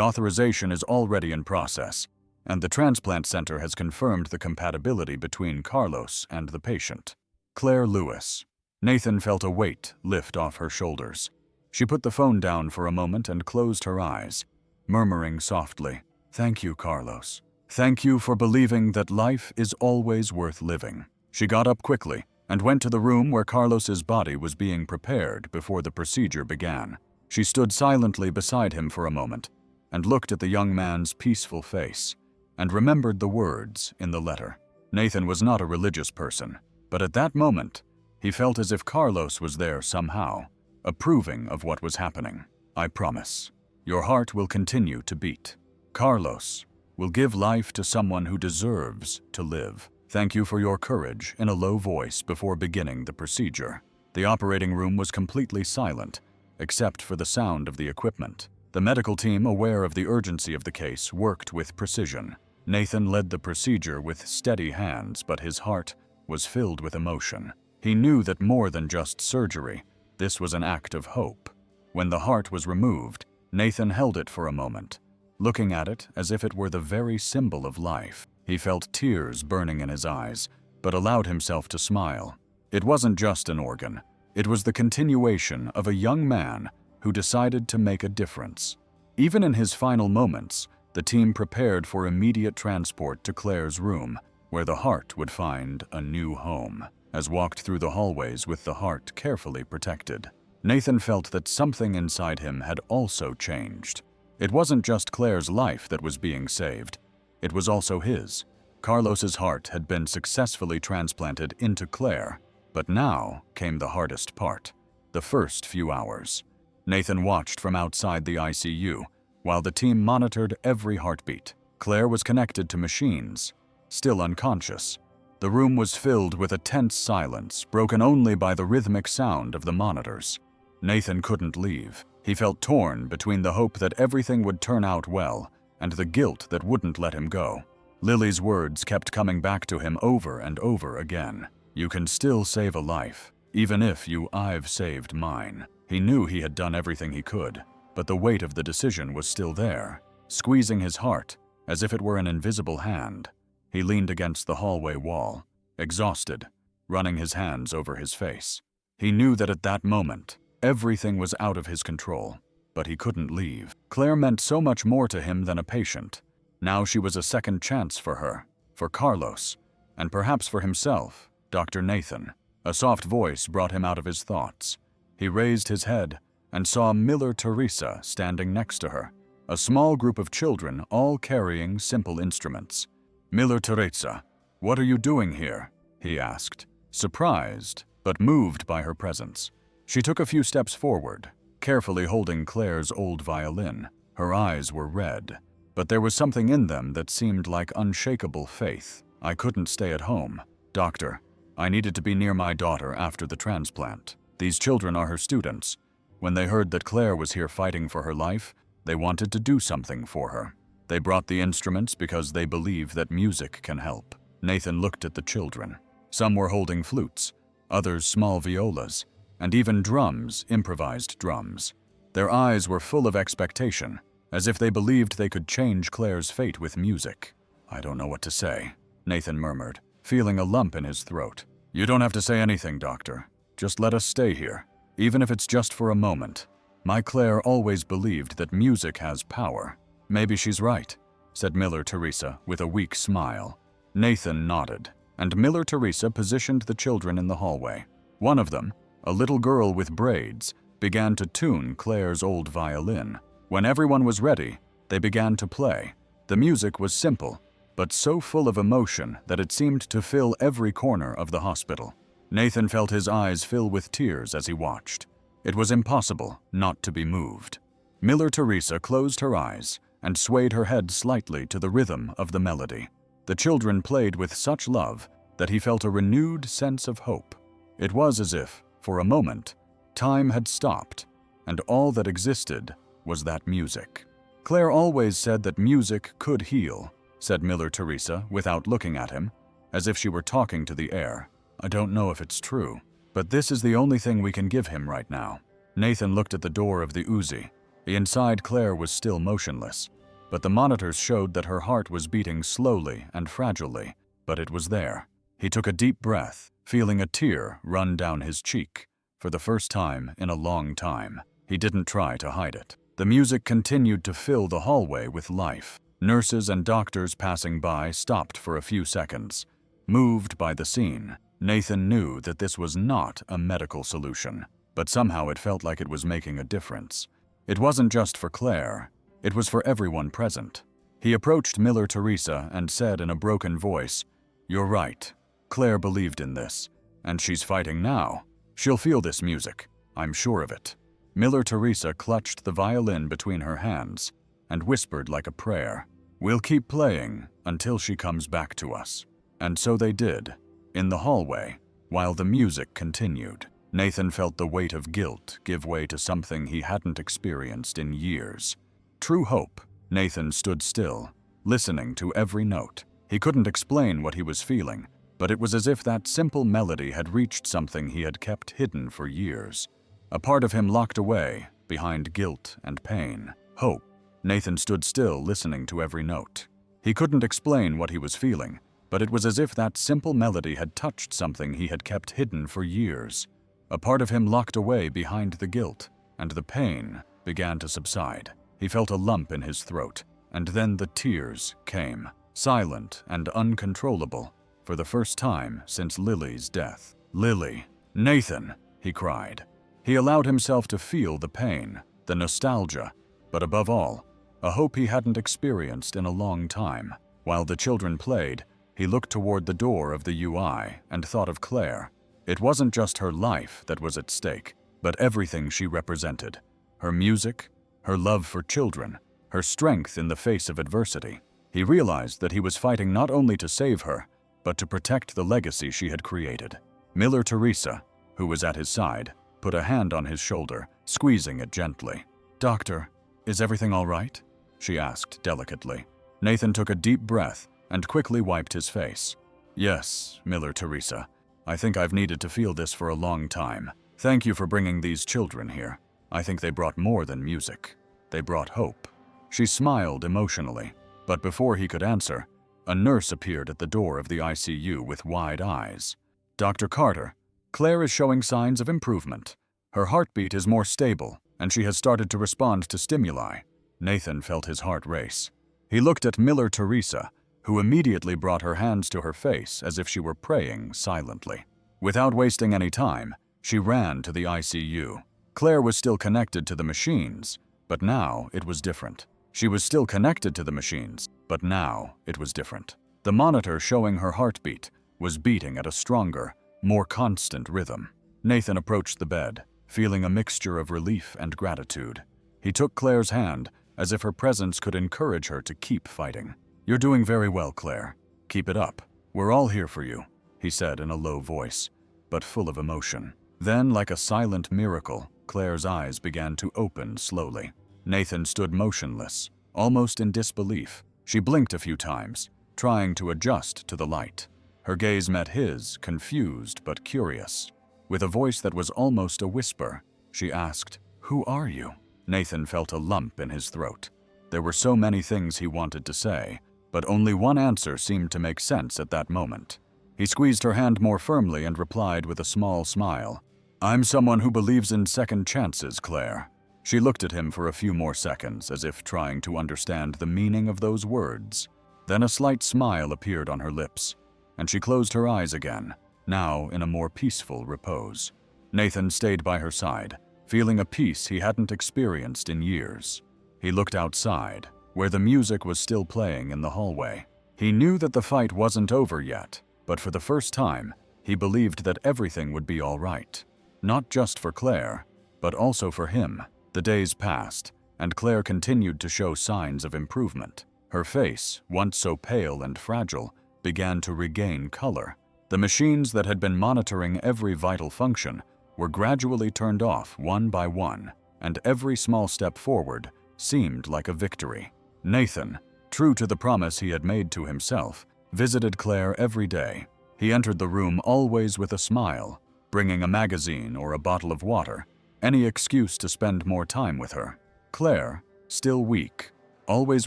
authorization is already in process, and the transplant center has confirmed the compatibility between Carlos and the patient. Claire Lewis. Nathan felt a weight lift off her shoulders. She put the phone down for a moment and closed her eyes, murmuring softly, "Thank you, Carlos. Thank you for believing that life is always worth living." She got up quickly and went to the room where Carlos's body was being prepared before the procedure began. She stood silently beside him for a moment and looked at the young man's peaceful face and remembered the words in the letter. Nathan was not a religious person, but at that moment, he felt as if Carlos was there somehow, approving of what was happening. I promise, your heart will continue to beat. Carlos will give life to someone who deserves to live. Thank you for your courage, in a low voice before beginning the procedure. The operating room was completely silent, except for the sound of the equipment. The medical team, aware of the urgency of the case, worked with precision. Nathan led the procedure with steady hands, but his heart was filled with emotion. He knew that more than just surgery, this was an act of hope. When the heart was removed, Nathan held it for a moment, looking at it as if it were the very symbol of life. He felt tears burning in his eyes, but allowed himself to smile. It wasn't just an organ. It was the continuation of a young man who decided to make a difference. Even in his final moments, the team prepared for immediate transport to Claire's room, where the heart would find a new home. As walked through the hallways with the heart carefully protected, Nathan felt that something inside him had also changed. It wasn't just Claire's life that was being saved. It was also his. Carlos's heart had been successfully transplanted into Claire, but now came the hardest part, the first few hours. Nathan watched from outside the ICU, while the team monitored every heartbeat. Claire was connected to machines, still unconscious. The room was filled with a tense silence, broken only by the rhythmic sound of the monitors. Nathan couldn't leave. He felt torn between the hope that everything would turn out well and the guilt that wouldn't let him go. Lily's words kept coming back to him over and over again. You can still save a life, even if I've saved mine. He knew he had done everything he could, but the weight of the decision was still there, squeezing his heart as if it were an invisible hand. He leaned against the hallway wall, exhausted, running his hands over his face. He knew that at that moment, everything was out of his control, but he couldn't leave. Claire meant so much more to him than a patient. Now she was a second chance for her, for Carlos, and perhaps for himself, Dr. Nathan. A soft voice brought him out of his thoughts. He raised his head and saw Miller Teresa standing next to her, a small group of children all carrying simple instruments. Miller Teresa, what are you doing here? He asked, surprised but moved by her presence. She took a few steps forward, carefully holding Claire's old violin. Her eyes were red, but there was something in them that seemed like unshakable faith. I couldn't stay at home. Doctor, I needed to be near my daughter after the transplant. These children are her students. When they heard that Claire was here fighting for her life, they wanted to do something for her. They brought the instruments because they believe that music can help. Nathan looked at the children. Some were holding flutes, others small violas, and even drums, improvised drums. Their eyes were full of expectation, as if they believed they could change Claire's fate with music. I don't know what to say, Nathan murmured, feeling a lump in his throat. You don't have to say anything, Doctor. Just let us stay here, even if it's just for a moment. My Claire always believed that music has power. Maybe she's right, said Miller Teresa with a weak smile. Nathan nodded, and Miller Teresa positioned the children in the hallway. One of them, a little girl with braids, began to tune Claire's old violin. When everyone was ready, they began to play. The music was simple, but so full of emotion that it seemed to fill every corner of the hospital. Nathan felt his eyes fill with tears as he watched. It was impossible not to be moved. Miller Teresa closed her eyes and swayed her head slightly to the rhythm of the melody. The children played with such love that he felt a renewed sense of hope. It was as if, for a moment, time had stopped, and all that existed was that music. Claire always said that music could heal, said Miller Teresa without looking at him, as if she were talking to the air. I don't know if it's true, but this is the only thing we can give him right now. Nathan looked at the door of the Uzi. Inside, Claire was still motionless, but the monitors showed that her heart was beating slowly and fragilely, but it was there. He took a deep breath, feeling a tear run down his cheek. For the first time in a long time, he didn't try to hide it. The music continued to fill the hallway with life. Nurses and doctors passing by stopped for a few seconds. Moved by the scene, Nathan knew that this was not a medical solution, but somehow it felt like it was making a difference. It wasn't just for Claire, it was for everyone present. He approached Miller Teresa and said in a broken voice, "You're right. Claire believed in this, and she's fighting now. She'll feel this music, I'm sure of it." Miller Teresa clutched the violin between her hands and whispered like a prayer, "We'll keep playing until she comes back to us." And so they did. In the hallway, while the music continued, Nathan felt the weight of guilt give way to something he hadn't experienced in years. True hope. Nathan stood still, listening to every note. He couldn't explain what he was feeling, but it was as if that simple melody had reached something he had kept hidden for years. A part of him locked away, behind guilt and pain. Hope. Nathan stood still, listening to every note. He couldn't explain what he was feeling, but it was as if that simple melody had touched something he had kept hidden for years. A part of him locked away behind the guilt, and the pain began to subside. He felt a lump in his throat, and then the tears came, silent and uncontrollable, for the first time since Lily's death. "Lily! Nathan!" he cried. He allowed himself to feel the pain, the nostalgia, but above all, a hope he hadn't experienced in a long time. While the children played, he looked toward the door of the UI and thought of Claire. It wasn't just her life that was at stake, but everything she represented. her music, her love for children, her strength in the face of adversity. He realized that he was fighting not only to save her, but to protect the legacy she had created. Miller Teresa, who was at his side, put a hand on his shoulder, squeezing it gently. "Doctor, is everything all right?" she asked delicately. Nathan took a deep breath and quickly wiped his face. "Yes, Miller Teresa. I think I've needed to feel this for a long time. Thank you for bringing these children here. I think they brought more than music. They brought hope." She smiled emotionally, but before he could answer, a nurse appeared at the door of the ICU with wide eyes. "Dr. Carter, Claire is showing signs of improvement. Her heartbeat is more stable, and she has started to respond to stimuli." Nathan felt his heart race. He looked at Miller Teresa, who immediately brought her hands to her face as if she were praying silently. Without wasting any time, she ran to the ICU. Claire was still connected to the machines, but now it was different. She was still connected to the machines, but now it was different. The monitor showing her heartbeat was beating at a stronger, more constant rhythm. Nathan approached the bed, feeling a mixture of relief and gratitude. He took Claire's hand as if her presence could encourage her to keep fighting. "You're doing very well, Claire. Keep it up. We're all here for you," he said in a low voice, but full of emotion. Then, like a silent miracle, Claire's eyes began to open slowly. Nathan stood motionless, almost in disbelief. She blinked a few times, trying to adjust to the light. Her gaze met his, confused but curious. With a voice that was almost a whisper, she asked, "Who are you?" Nathan felt a lump in his throat. There were so many things he wanted to say, but only one answer seemed to make sense at that moment. He squeezed her hand more firmly and replied with a small smile, "I'm someone who believes in second chances, Claire." She looked at him for a few more seconds, as if trying to understand the meaning of those words. Then a slight smile appeared on her lips, and she closed her eyes again, now in a more peaceful repose. Nathan stayed by her side, feeling a peace he hadn't experienced in years. He looked outside, where the music was still playing in the hallway. He knew that the fight wasn't over yet, but for the first time, he believed that everything would be all right. Not just for Claire, but also for him. The days passed, and Claire continued to show signs of improvement. Her face, once so pale and fragile, began to regain color. The machines that had been monitoring every vital function were gradually turned off one by one, and every small step forward seemed like a victory. Nathan, true to the promise he had made to himself, visited Claire every day. He entered the room always with a smile, bringing a magazine or a bottle of water, any excuse to spend more time with her. Claire, still weak, always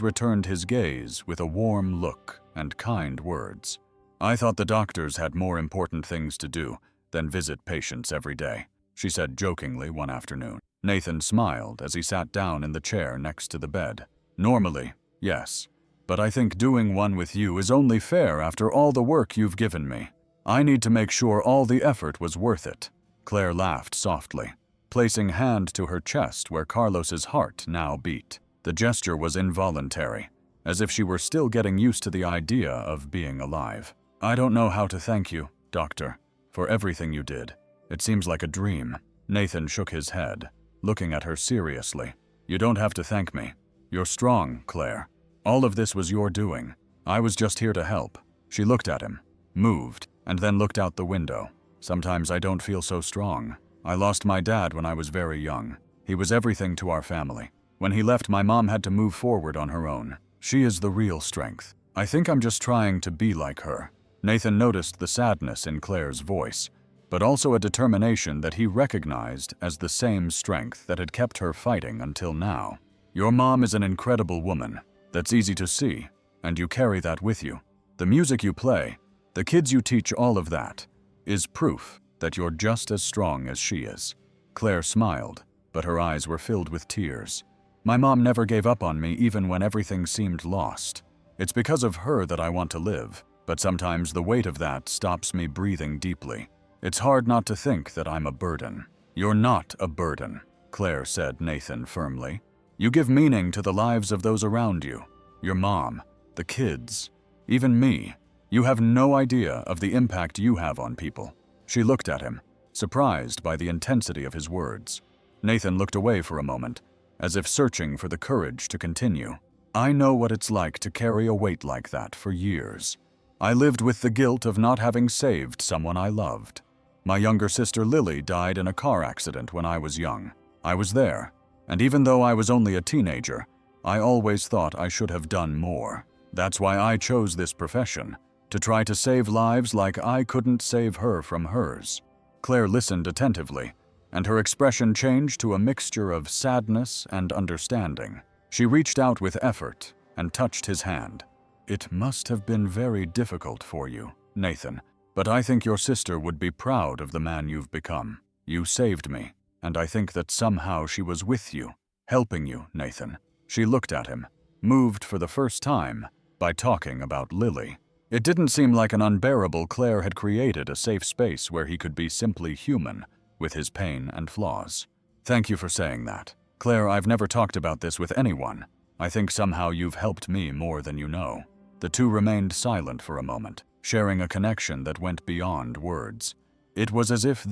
returned his gaze with a warm look and kind words. "I thought the doctors had more important things to do than visit patients every day," she said jokingly one afternoon. Nathan smiled as he sat down in the chair next to the bed. "Normally, yes, but I think doing one with you is only fair after all the work you've given me. I need to make sure all the effort was worth it." Claire laughed softly, placing hand to her chest where Carlos's heart now beat. The gesture was involuntary, as if she were still getting used to the idea of being alive. "I don't know how to thank you, Doctor, for everything you did. It seems like a dream." Nathan shook his head, looking at her seriously. "You don't have to thank me. You're strong, Claire. All of this was your doing. I was just here to help." She looked at him, moved, and then looked out the window. "Sometimes I don't feel so strong. I lost my dad when I was very young. He was everything to our family. When he left, my mom had to move forward on her own. She is the real strength. I think I'm just trying to be like her." Nathan noticed the sadness in Claire's voice, but also a determination that he recognized as the same strength that had kept her fighting until now. "Your mom is an incredible woman. That's easy to see, and you carry that with you. The music you play, the kids you teach, all of that is proof that you're just as strong as she is." Claire smiled, but her eyes were filled with tears. "My mom never gave up on me even when everything seemed lost. It's because of her that I want to live, but sometimes the weight of that stops me breathing deeply. It's hard not to think that I'm a burden." "You're not a burden," Claire said Nathan firmly. "You give meaning to the lives of those around you. Your mom, the kids, even me. You have no idea of the impact you have on people." She looked at him, surprised by the intensity of his words. Nathan looked away for a moment, as if searching for the courage to continue. I know what it's like to carry a weight like that for years. I lived with the guilt of not having saved someone I loved. My younger sister Lily died in a car accident when I was young. I was there, and even though I was only a teenager, I always thought I should have done more. That's why I chose this profession, to try to save lives like I couldn't save her from hers. Claire listened attentively, and her expression changed to a mixture of sadness and understanding. She reached out with effort and touched his hand. It must have been very difficult for you, Nathan, but I think your sister would be proud of the man you've become. You saved me, and I think that somehow she was with you, helping you, Nathan. She looked at him, moved for the first time by talking about Lily. It didn't seem like an unbearable Claire had created a safe space where he could be simply human, with his pain and flaws. Thank you for saying that. Claire, I've never talked about this with anyone. I think somehow you've helped me more than you know. The two remained silent for a moment, sharing a connection that went beyond words. It was as if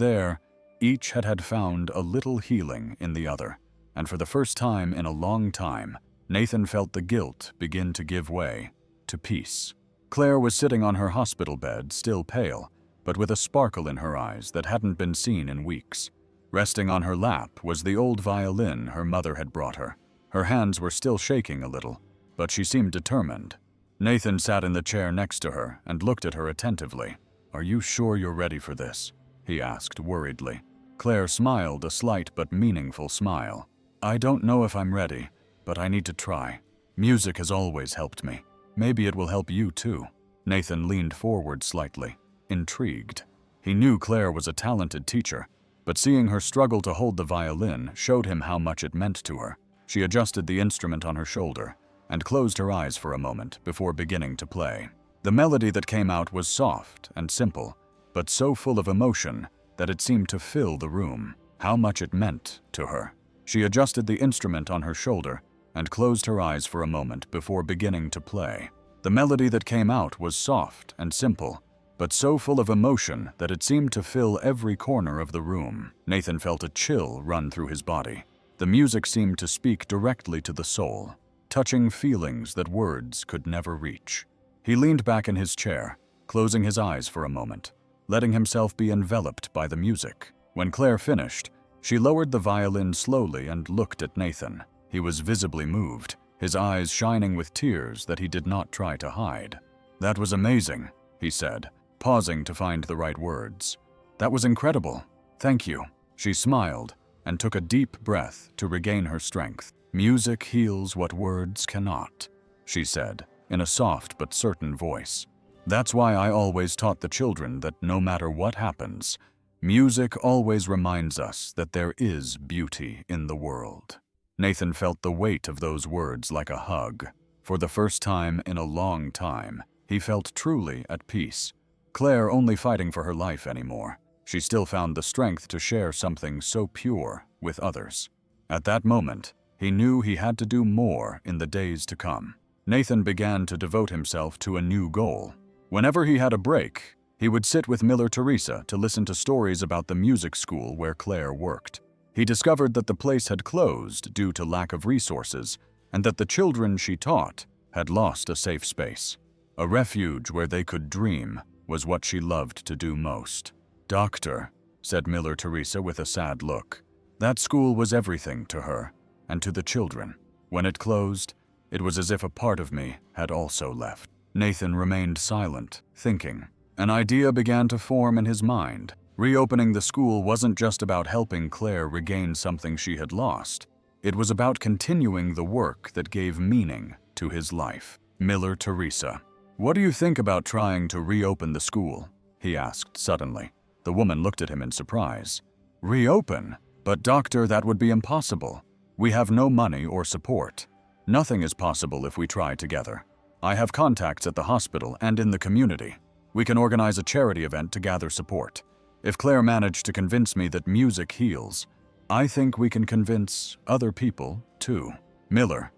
each had found a little healing in the other, and for the first time in a long time, Nathan felt the guilt begin to give way to peace. Claire was sitting on her hospital bed, still pale, but with a sparkle in her eyes that hadn't been seen in weeks. Resting on her lap was the old violin her mother had brought her. Her hands were still shaking a little, but she seemed determined. Nathan sat in the chair next to her and looked at her attentively. Are you sure you're ready for this? He asked worriedly. Claire smiled, a slight but meaningful smile. I don't know if I'm ready, but I need to try. Music has always helped me. Maybe it will help you too. Nathan leaned forward slightly, intrigued. He knew Claire was a talented teacher, but seeing her struggle to hold the violin showed him how much it meant to her. She adjusted the instrument on her shoulder and closed her eyes for a moment before beginning to play. The melody that came out was soft and simple, but so full of emotion that it seemed to fill the room. How much it meant to her. She adjusted the instrument on her shoulder and closed her eyes for a moment before beginning to play. The melody that came out was soft and simple, but so full of emotion that it seemed to fill every corner of the room. Nathan felt a chill run through his body. The music seemed to speak directly to the soul, touching feelings that words could never reach. He leaned back in his chair, closing his eyes for a moment, letting himself be enveloped by the music. When Claire finished, she lowered the violin slowly and looked at Nathan. He was visibly moved, his eyes shining with tears that he did not try to hide. That was amazing, he said, pausing to find the right words. That was incredible. Thank you. She smiled and took a deep breath to regain her strength. Music heals what words cannot, she said, in a soft but certain voice. That's why I always taught the children that no matter what happens, music always reminds us that there is beauty in the world. Nathan felt the weight of those words like a hug. For the first time in a long time, he felt truly at peace. Claire only fighting for her life anymore. She still found the strength to share something so pure with others. At that moment, he knew he had to do more in the days to come. Nathan began to devote himself to a new goal. Whenever he had a break, he would sit with Miller Teresa to listen to stories about the music school where Claire worked. He discovered that the place had closed due to lack of resources, and that the children she taught had lost a safe space. A refuge where they could dream was what she loved to do most. Doctor, said Miller Teresa with a sad look. That school was everything to her, and to the children. When it closed, it was as if a part of me had also left. Nathan remained silent, thinking. An idea began to form in his mind. Reopening the school wasn't just about helping Claire regain something she had lost. It was about continuing the work that gave meaning to his life. Miller Teresa. What do you think about trying to reopen the school? He asked suddenly. The woman looked at him in surprise. Reopen? But doctor, that would be impossible. We have no money or support. Nothing is possible if we try together. I have contacts at the hospital and in the community. We can organize a charity event to gather support. If Claire managed to convince me that music heals, I think we can convince other people, too. Miller,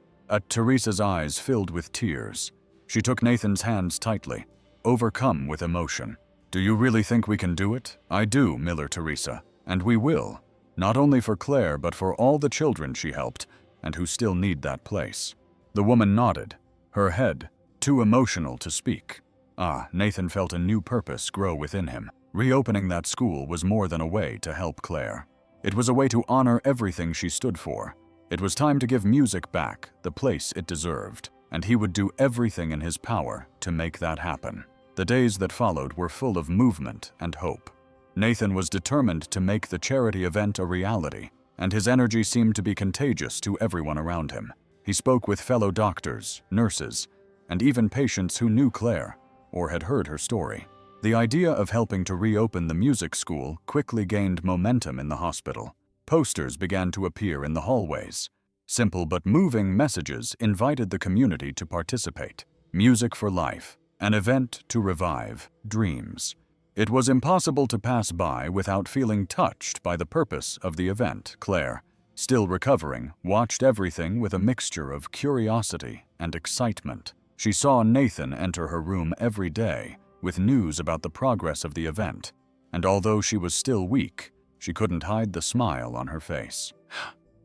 Teresa's eyes filled with tears. She took Nathan's hands tightly, overcome with emotion. Do you really think we can do it? I do, Miller Teresa, and we will. not only for Claire but for all the children she helped and who still need that place. The woman nodded, her head too emotional to speak. Nathan felt a new purpose grow within him. Reopening that school was more than a way to help Claire. It was a way to honor everything she stood for. It was time to give music back the place it deserved, and he would do everything in his power to make that happen. The days that followed were full of movement and hope. Nathan was determined to make the charity event a reality, and his energy seemed to be contagious to everyone around him. He spoke with fellow doctors, nurses, and even patients who knew Claire or had heard her story. The idea of helping to reopen the music school quickly gained momentum in the hospital. Posters began to appear in the hallways. Simple but moving messages invited the community to participate. Music for life, an event to revive dreams. It was impossible to pass by without feeling touched by the purpose of the event. Claire, still recovering, watched everything with a mixture of curiosity and excitement. She saw Nathan enter her room every day with news about the progress of the event, and although she was still weak, she couldn't hide the smile on her face.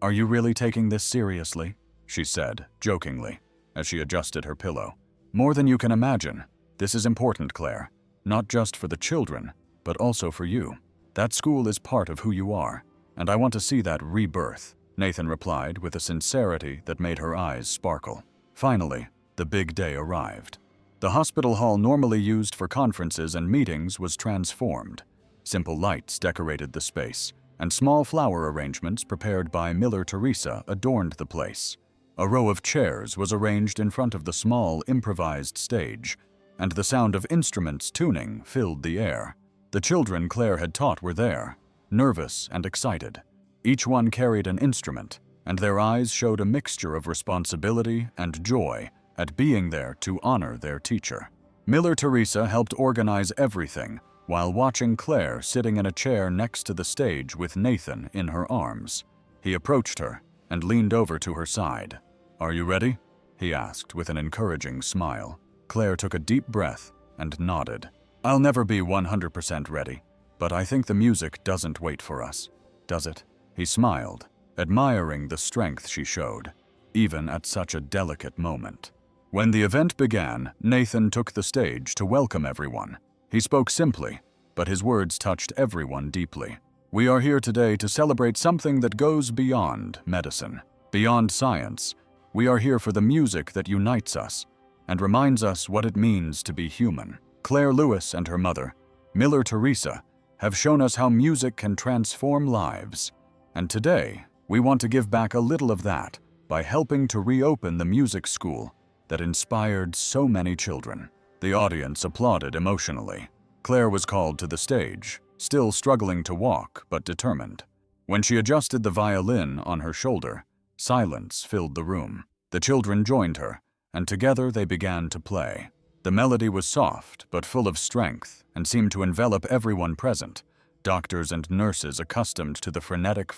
"Are you really taking this seriously?" she said, jokingly, as she adjusted her pillow. "More than you can imagine. This is important, Claire, not just for the children, but also for you. That school is part of who you are, and I want to see that rebirth," Nathan replied with a sincerity that made her eyes sparkle. Finally, the big day arrived. The hospital hall normally used for conferences and meetings was transformed. Simple lights decorated the space, and small flower arrangements prepared by Miller Teresa adorned the place. A row of chairs was arranged in front of the small, improvised stage, and the sound of instruments tuning filled the air. The children Claire had taught were there, nervous and excited. Each one carried an instrument, and their eyes showed a mixture of responsibility and joy at being there to honor their teacher. Miller Teresa helped organize everything while watching Claire sitting in a chair next to the stage with Nathan in her arms. He approached her and leaned over to her side. "Are you ready?" he asked with an encouraging smile. Claire took a deep breath and nodded. "I'll never be 100% ready, but I think the music doesn't wait for us, does it?" He smiled, admiring the strength she showed, even at such a delicate moment. When the event began, Nathan took the stage to welcome everyone. He spoke simply, but his words touched everyone deeply. "We are here today to celebrate something that goes beyond medicine, beyond science. We are here for the music that unites us and reminds us what it means to be human. Claire Lewis and her mother, Miller Teresa, have shown us how music can transform lives. And today, we want to give back a little of that by helping to reopen the music school that inspired so many children." The audience applauded emotionally. Claire was called to the stage, still struggling to walk but determined. When she adjusted the violin on her shoulder, silence filled the room. The children joined her, and together they began to play. The melody was soft but full of strength and seemed to envelop everyone present, doctors and nurses accustomed to the frenetic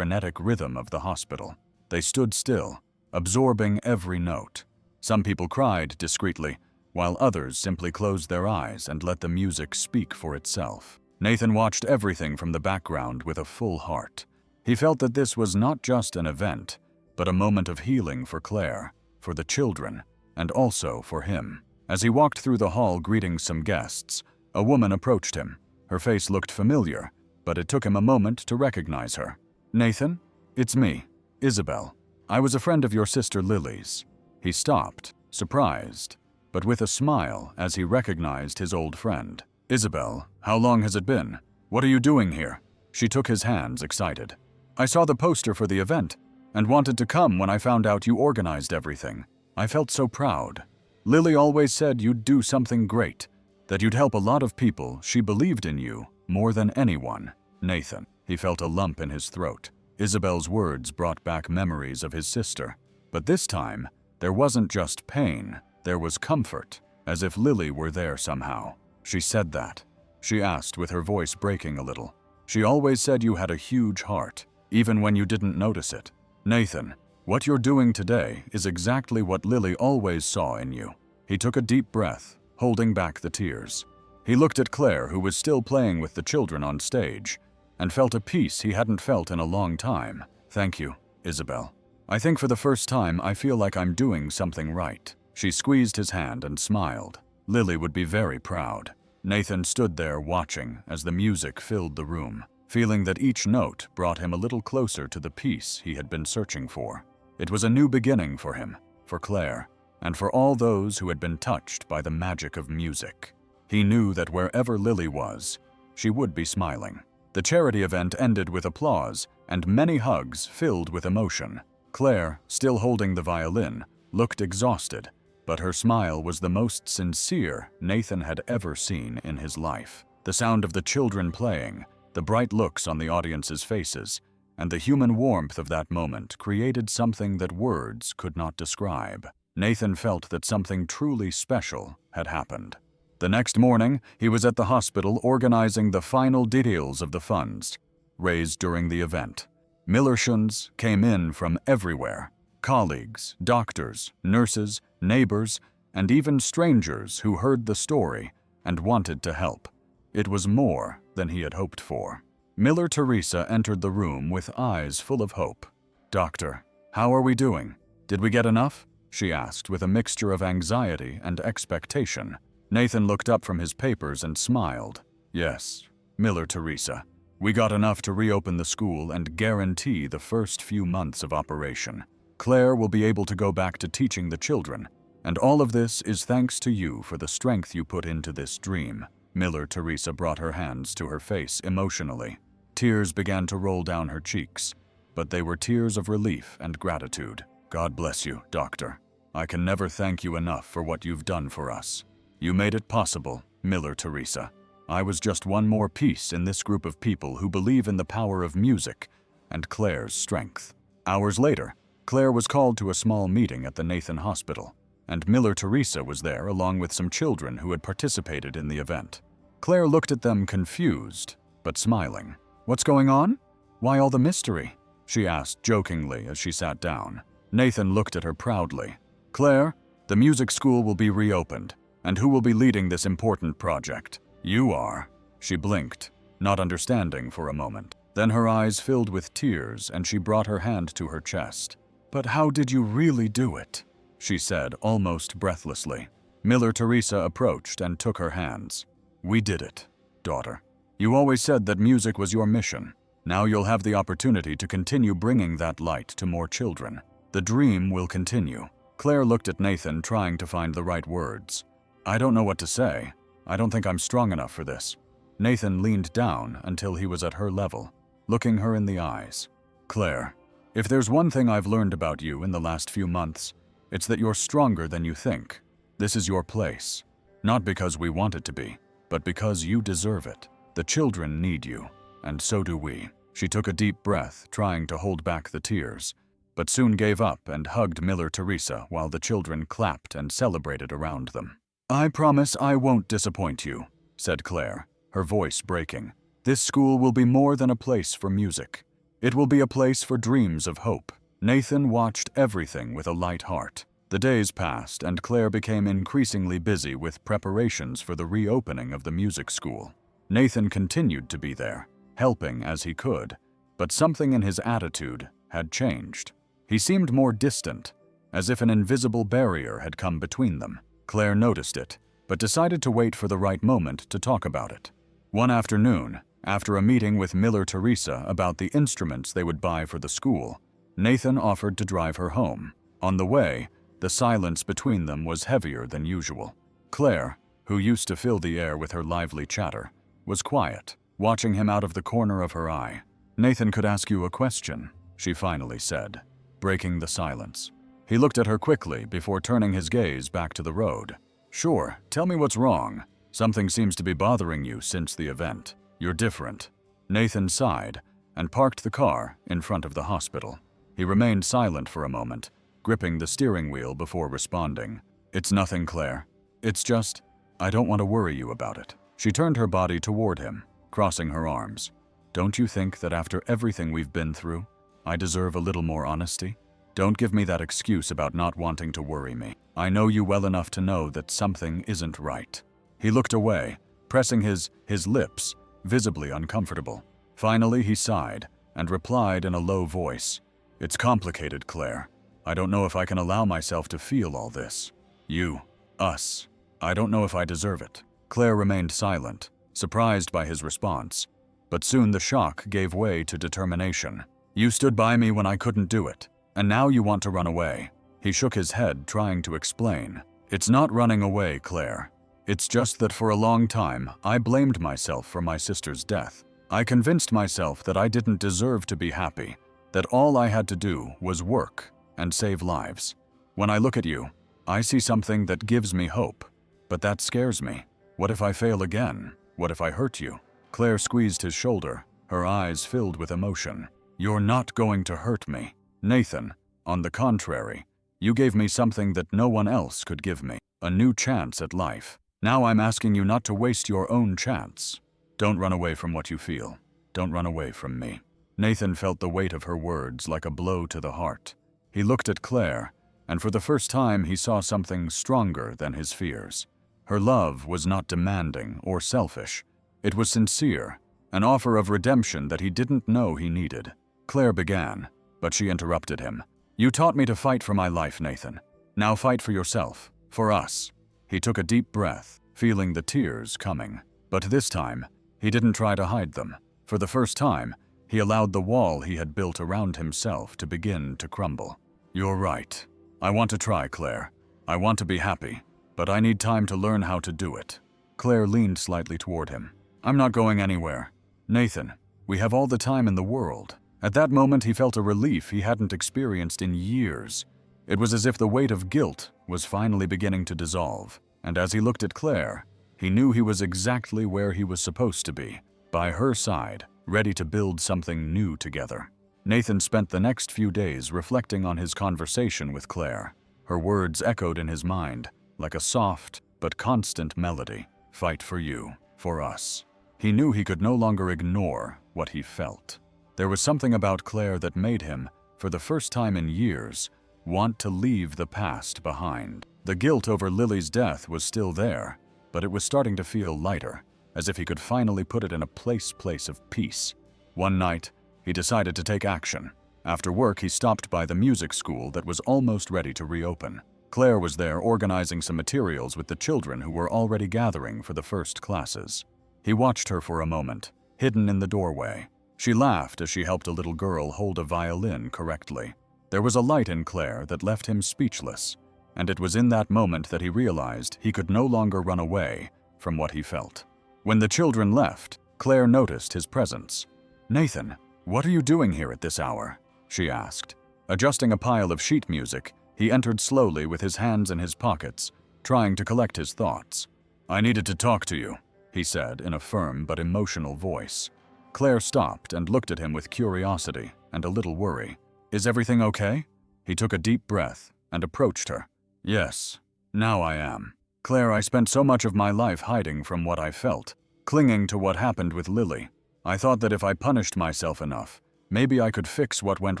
rhythm of the hospital. They stood still, absorbing every note. Some people cried discreetly, while others simply closed their eyes and let the music speak for itself. Nathan watched everything from the background with a full heart. He felt that this was not just an event, but a moment of healing for Claire, for the children, and also for him. As he walked through the hall greeting some guests, a woman approached him. Her face looked familiar, but it took him a moment to recognize her. "Nathan, it's me, Isabel. I was a friend of your sister Lily's." He stopped, surprised, but with a smile as he recognized his old friend. "Isabel, how long has it been? What are you doing here?" She took his hands, excited. "I saw the poster for the event and wanted to come when I found out you organized everything. I felt so proud. Lily always said you'd do something great, that you'd help a lot of people. She believed in you more than anyone." Nathan, he felt a lump in his throat. Isabel's words brought back memories of his sister, but this time, there wasn't just pain, there was comfort, as if Lily were there somehow. "She said that?" she asked with her voice breaking a little. "She always said you had a huge heart, even when you didn't notice it." "Nathan, what you're doing today is exactly what Lily always saw in you." He took a deep breath, holding back the tears. He looked at Claire, who was still playing with the children on stage, and felt a peace he hadn't felt in a long time. "Thank you, Isabel. I think for the first time I feel like I'm doing something right." She squeezed his hand and smiled. Lily would be very proud. Nathan stood there watching as the music filled the room, feeling that each note brought him a little closer to the peace he had been searching for. It was a new beginning for him, for Claire, and for all those who had been touched by the magic of music. He knew that wherever Lily was, she would be smiling. The charity event ended with applause and many hugs filled with emotion. Claire, still holding the violin, looked exhausted, but her smile was the most sincere Nathan had ever seen in his life. The sound of the children playing, the bright looks on the audience's faces, and the human warmth of that moment created something that words could not describe. Nathan felt that something truly special had happened. The next morning, he was at the hospital organizing the final details of the funds raised during the event. Millershans came in from everywhere: colleagues, doctors, nurses, neighbors, and even strangers who heard the story and wanted to help. It was more than he had hoped for. Miller Teresa entered the room with eyes full of hope. "Doctor, how are we doing? Did we get enough?" she asked with a mixture of anxiety and expectation. Nathan looked up from his papers and smiled. "Yes, Miller Teresa. We got enough to reopen the school and guarantee the first few months of operation. Claire will be able to go back to teaching the children, and all of this is thanks to you for the strength you put into this dream." Miller Teresa brought her hands to her face emotionally. Tears began to roll down her cheeks, but they were tears of relief and gratitude. "God bless you, Doctor. I can never thank you enough for what you've done for us. You made it possible, Miller Teresa. I was just one more piece in this group of people who believe in the power of music and Claire's strength." Hours later, Claire was called to a small meeting at the Nathan Hospital, and Miller Teresa was there along with some children who had participated in the event. Claire looked at them confused, but smiling. "What's going on? Why all the mystery?" she asked jokingly as she sat down. Nathan looked at her proudly. "Claire, the music school will be reopened, and who will be leading this important project?" "You are." She blinked, not understanding for a moment. Then her eyes filled with tears and she brought her hand to her chest. "But how did you really do it?" she said almost breathlessly. Miller Teresa approached and took her hands. "We did it, daughter. You always said that music was your mission. Now you'll have the opportunity to continue bringing that light to more children. The dream will continue." Claire looked at Nathan, trying to find the right words. "I don't know what to say. I don't think I'm strong enough for this." Nathan leaned down until he was at her level, looking her in the eyes. "Claire, if there's one thing I've learned about you in the last few months, it's that you're stronger than you think. This is your place. Not because we want it to be, but because you deserve it. The children need you, and so do we." She took a deep breath, trying to hold back the tears, but soon gave up and hugged Miller Teresa while the children clapped and celebrated around them. "I promise I won't disappoint you," said Claire, her voice breaking. "This school will be more than a place for music. It will be a place for dreams of hope." Nathan watched everything with a light heart. The days passed and Claire became increasingly busy with preparations for the reopening of the music school. Nathan continued to be there, helping as he could, but something in his attitude had changed. He seemed more distant, as if an invisible barrier had come between them. Claire noticed it, but decided to wait for the right moment to talk about it. One afternoon, after a meeting with Miller Teresa about the instruments they would buy for the school, Nathan offered to drive her home. On the way, the silence between them was heavier than usual. Claire, who used to fill the air with her lively chatter, was quiet, watching him out of the corner of her eye. "Nathan could ask you a question," she finally said, breaking the silence. He looked at her quickly before turning his gaze back to the road. "Sure, tell me what's wrong. Something seems to be bothering you since the event. You're different." Nathan sighed and parked the car in front of the hospital. He remained silent for a moment, gripping the steering wheel before responding. "It's nothing, Claire. It's just, I don't want to worry you about it." She turned her body toward him, crossing her arms. "Don't you think that after everything we've been through, I deserve a little more honesty? Don't give me that excuse about not wanting to worry me. I know you well enough to know that something isn't right." He looked away, pressing his lips, visibly uncomfortable. Finally, he sighed and replied in a low voice, "It's complicated, Claire. I don't know if I can allow myself to feel all this. You, us. I don't know if I deserve it." Claire remained silent, surprised by his response. But soon the shock gave way to determination. "You stood by me when I couldn't do it, and now you want to run away." He shook his head, trying to explain. "It's not running away, Claire. It's just that for a long time, I blamed myself for my sister's death. I convinced myself that I didn't deserve to be happy, that all I had to do was work and save lives. When I look at you, I see something that gives me hope, but that scares me. What if I fail again? What if I hurt you?" Claire squeezed his shoulder, her eyes filled with emotion. "You're not going to hurt me, Nathan. On the contrary, you gave me something that no one else could give me, a new chance at life. Now I'm asking you not to waste your own chance. Don't run away from what you feel. Don't run away from me." Nathan felt the weight of her words like a blow to the heart. He looked at Claire, and for the first time he saw something stronger than his fears. Her love was not demanding or selfish. It was sincere, an offer of redemption that he didn't know he needed. Claire began, but she interrupted him. "You taught me to fight for my life, Nathan. Now fight for yourself, for us." He took a deep breath, feeling the tears coming. But this time, he didn't try to hide them. For the first time, he allowed the wall he had built around himself to begin to crumble. "You're right. I want to try, Claire. I want to be happy, but I need time to learn how to do it." Claire leaned slightly toward him. "I'm not going anywhere. Nathan, we have all the time in the world." At that moment, he felt a relief he hadn't experienced in years. It was as if the weight of guilt was finally beginning to dissolve, and as he looked at Claire, he knew he was exactly where he was supposed to be, by her side, ready to build something new together. Nathan spent the next few days reflecting on his conversation with Claire. Her words echoed in his mind, like a soft but constant melody. "Fight for you, for us." He knew he could no longer ignore what he felt. There was something about Claire that made him, for the first time in years, want to leave the past behind. The guilt over Lily's death was still there, but it was starting to feel lighter, as if he could finally put it in a place of peace. One night, he decided to take action. After work, he stopped by the music school that was almost ready to reopen. Claire was there organizing some materials with the children who were already gathering for the first classes. He watched her for a moment, hidden in the doorway. She laughed as she helped a little girl hold a violin correctly. There was a light in Claire that left him speechless, and it was in that moment that he realized he could no longer run away from what he felt. When the children left, Claire noticed his presence. "Nathan, what are you doing here at this hour?" she asked. Adjusting a pile of sheet music, he entered slowly with his hands in his pockets, trying to collect his thoughts. "I needed to talk to you," he said in a firm but emotional voice. Claire stopped and looked at him with curiosity and a little worry. "Is everything okay?" He took a deep breath and approached her. "Yes, now I am. Claire, I spent so much of my life hiding from what I felt, clinging to what happened with Lily. I thought that if I punished myself enough, maybe I could fix what went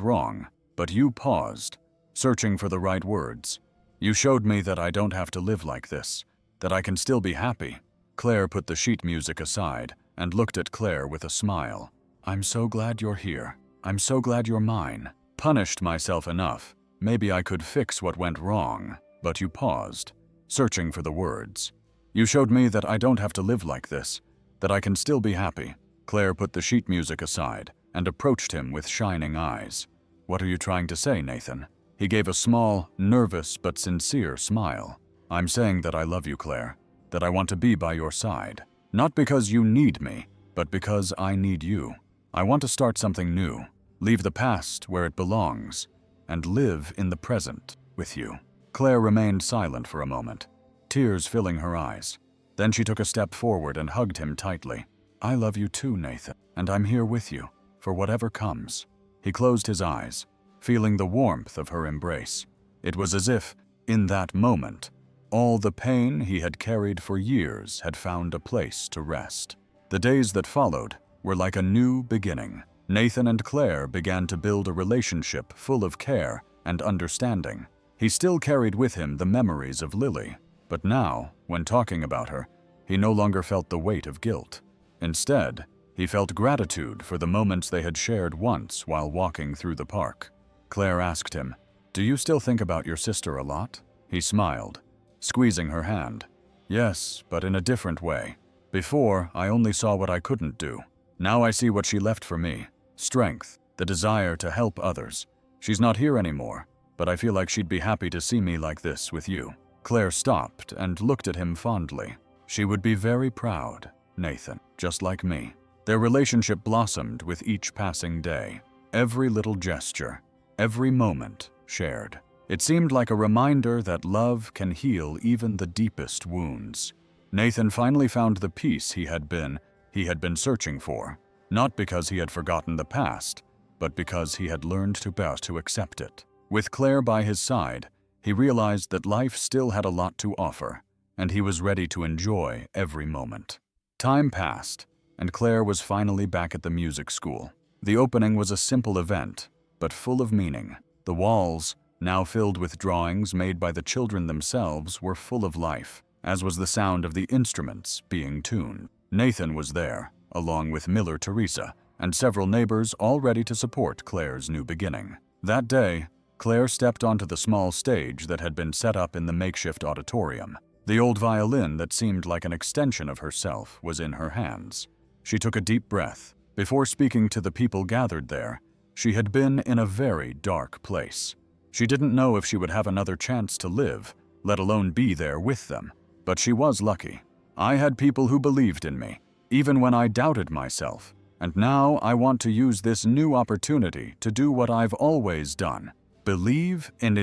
wrong. But you paused, searching for the right words. You showed me that I don't have to live like this, that I can still be happy." Claire put the sheet music aside and looked at Claire with a smile. "I'm so glad you're here. I'm so glad you're mine. Punished myself enough. Maybe I could fix what went wrong." But you paused, searching for the words. "You showed me that I don't have to live like this, that I can still be happy." Claire put the sheet music aside and approached him with shining eyes. "What are you trying to say, Nathan?" He gave a small, nervous but sincere smile. "I'm saying that I love you, Claire, that I want to be by your side. Not because you need me, but because I need you. I want to start something new, leave the past where it belongs, and live in the present with you." Claire remained silent for a moment, tears filling her eyes. Then she took a step forward and hugged him tightly. "I love you too, Nathan, and I'm here with you, for whatever comes." He closed his eyes, feeling the warmth of her embrace. It was as if, in that moment, all the pain he had carried for years had found a place to rest. The days that followed were like a new beginning. Nathan and Claire began to build a relationship full of care and understanding. He still carried with him the memories of Lily, but now, when talking about her, he no longer felt the weight of guilt. Instead, He felt gratitude for the moments they had shared once while walking through the park. Claire asked him, "Do you still think about your sister a lot?" He smiled, squeezing her hand. "Yes, but in a different way. Before, I only saw what I couldn't do. Now I see what she left for me. Strength, the desire to help others. She's not here anymore, but I feel like she'd be happy to see me like this with you." Claire stopped and looked at him fondly. "She would be very proud, Nathan, just like me." Their relationship blossomed with each passing day. Every little gesture, every moment shared. It seemed like a reminder that love can heal even the deepest wounds. Nathan finally found the peace he had been searching for, not because he had forgotten the past, but because he had learned to accept it. With Claire by his side, he realized that life still had a lot to offer, and he was ready to enjoy every moment. Time passed, and Claire was finally back at the music school. The opening was a simple event, but full of meaning. The walls, now filled with drawings made by the children themselves, were full of life, as was the sound of the instruments being tuned. Nathan was there, along with Miller Teresa, and several neighbors all ready to support Claire's new beginning. That day, Claire stepped onto the small stage that had been set up in the makeshift auditorium. The old violin that seemed like an extension of herself was in her hands. She took a deep breath. Before speaking to the people gathered there, she had been in a very dark place. She didn't know if she would have another chance to live, let alone be there with them. But she was lucky. "I had people who believed in me, even when I doubted myself. And now I want to use this new opportunity to do what I've always done. Believe in